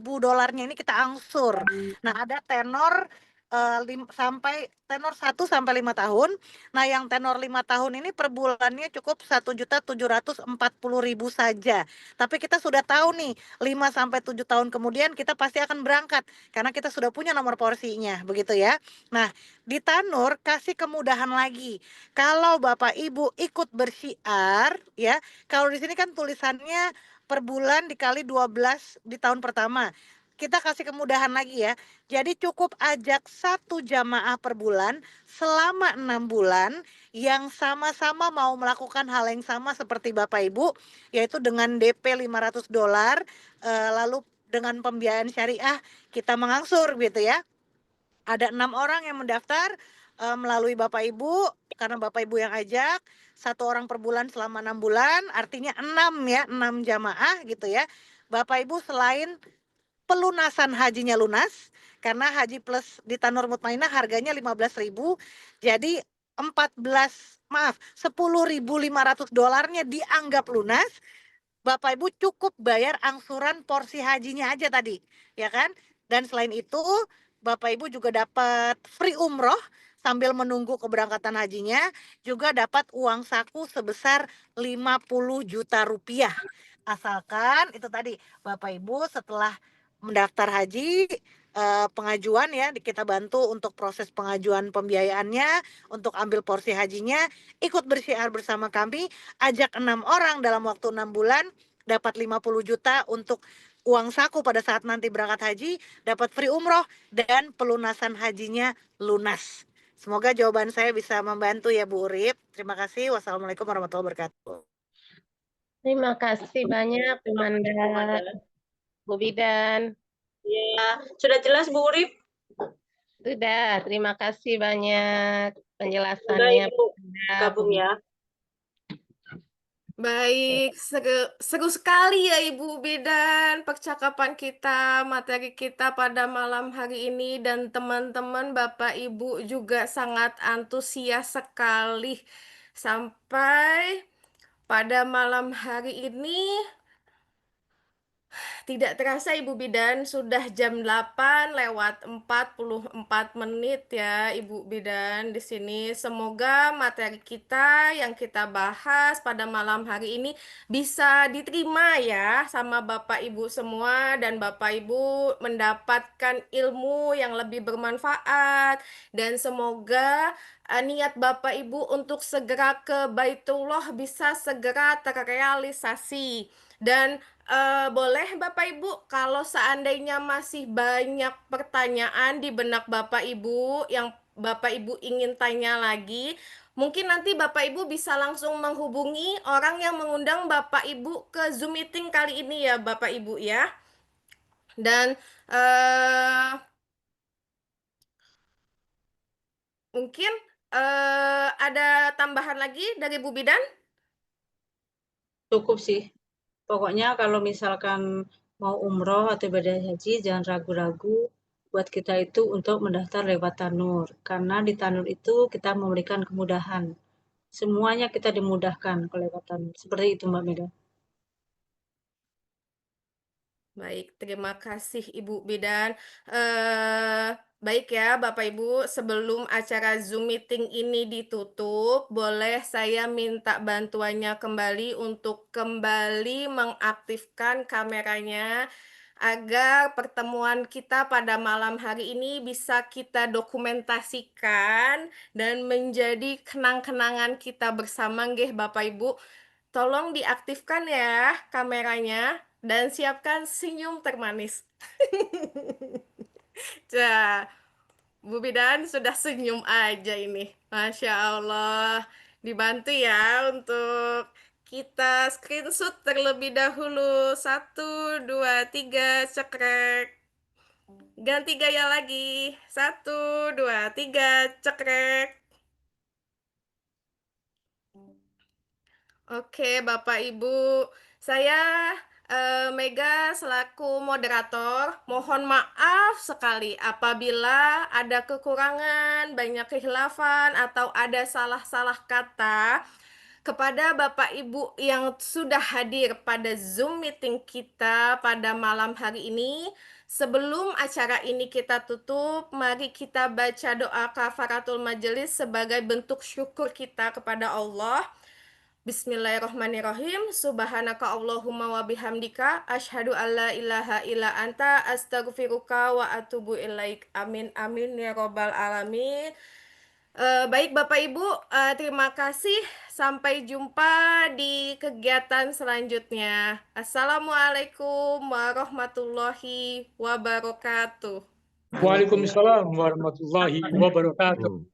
ini kita angsur. Nah, ada tenor tenor 1-5 tahun. Nah, yang tenor 5 tahun ini per bulannya cukup 1.740.000 saja. Tapi kita sudah tahu nih, 5-7 tahun kemudian kita pasti akan berangkat karena kita sudah punya nomor porsinya, begitu ya. Nah, di Tanur kasih kemudahan lagi. Kalau Bapak Ibu ikut bersyiar ya, kalau di sini kan tulisannya per bulan dikali 12 di tahun pertama. Kita kasih kemudahan lagi ya. Jadi cukup ajak 1 jamaah per bulan selama 6 bulan yang sama-sama mau melakukan hal yang sama seperti Bapak Ibu, yaitu dengan DP $500, lalu dengan pembiayaan syariah kita mengangsur gitu ya. Ada 6 orang yang mendaftar melalui Bapak Ibu, karena Bapak Ibu yang ajak, 1 orang per bulan selama 6 bulan, artinya 6 ya, 6 jamaah gitu ya. Bapak Ibu selain pelunasan hajinya lunas, karena haji plus di Tanur Mutmainah harganya 15.000, jadi $10.500 dianggap lunas. Bapak Ibu cukup bayar angsuran porsi hajinya aja tadi, ya kan? Dan selain itu, Bapak Ibu juga dapat free umroh sambil menunggu keberangkatan hajinya, juga dapat uang saku sebesar 50 juta rupiah. Asalkan itu tadi Bapak Ibu setelah mendaftar haji, pengajuan ya, kita bantu untuk proses pengajuan pembiayaannya, untuk ambil porsi hajinya, ikut bersyiar bersama kami, ajak 6 orang dalam waktu 6 bulan, dapat 50 juta untuk uang saku pada saat nanti berangkat haji, dapat free umroh, dan pelunasan hajinya lunas. Semoga jawaban saya bisa membantu ya Bu Urip. Terima kasih. Wassalamualaikum warahmatullahi wabarakatuh. Terima kasih banyak, Bu Manda, Bu Bidan. Ya, sudah jelas Bu Urip? Sudah, terima kasih banyak Sudah penjelasannya, Ibu Bu Manda, Bu gabung Bidan. ya. Baik, seru sekali ya Ibu Bidan percakapan kita, materi kita pada malam hari ini dan teman-teman Bapak Ibu juga sangat antusias sekali. Sampai pada malam hari ini tidak terasa Ibu Bidan sudah jam 8 lewat 44 menit ya Ibu Bidan di sini. Semoga materi kita yang kita bahas pada malam hari ini bisa diterima ya sama Bapak Ibu semua dan Bapak Ibu mendapatkan ilmu yang lebih bermanfaat dan semoga niat Bapak Ibu untuk segera ke Baitullah bisa segera terrealisasi. Dan boleh Bapak Ibu, kalau seandainya masih banyak pertanyaan di benak Bapak Ibu yang Bapak Ibu ingin tanya lagi, mungkin nanti Bapak Ibu bisa langsung menghubungi orang yang mengundang Bapak Ibu ke Zoom meeting kali ini ya Bapak Ibu ya. Dan mungkin ada tambahan lagi dari Bu Bidan? Cukup sih. Pokoknya kalau misalkan mau umroh atau ibadah haji, jangan ragu-ragu buat kita itu untuk mendaftar lewat Tanur. Karena di Tanur itu kita memberikan kemudahan. Semuanya kita dimudahkan kalau lewat Tanur. Seperti itu Mbak Mega. Baik, terima kasih Ibu Bidan. Baik ya Bapak Ibu, sebelum acara Zoom meeting ini ditutup, boleh saya minta bantuannya kembali untuk kembali mengaktifkan kameranya agar pertemuan kita pada malam hari ini bisa kita dokumentasikan dan menjadi kenang-kenangan kita bersama nggih Bapak Ibu. Tolong diaktifkan ya kameranya dan siapkan senyum termanis. Cah, Bu Bidan sudah senyum aja ini. Masya Allah. Dibantu ya untuk kita screenshot terlebih dahulu. 1, 2, 3, cekrek. Ganti gaya lagi. 1, 2, 3, cekrek. Oke, Bapak Ibu, saya Mega selaku moderator, mohon maaf sekali apabila ada kekurangan, banyak khilafan atau ada salah-salah kata kepada Bapak Ibu yang sudah hadir pada Zoom meeting kita pada malam hari ini. Sebelum acara ini kita tutup, mari kita baca doa kafaratul majelis sebagai bentuk syukur kita kepada Allah. Bismillahirrahmanirrahim. Subhanaka Allahumma wa bihamdika asyhadu alla ilaha illa anta astaghfiruka wa atubu ilaik. Amin amin ya robbal alamin. Baik Bapak Ibu, terima kasih. Sampai jumpa di kegiatan selanjutnya. Assalamualaikum warahmatullahi wabarakatuh. Waalaikumsalam warahmatullahi wabarakatuh.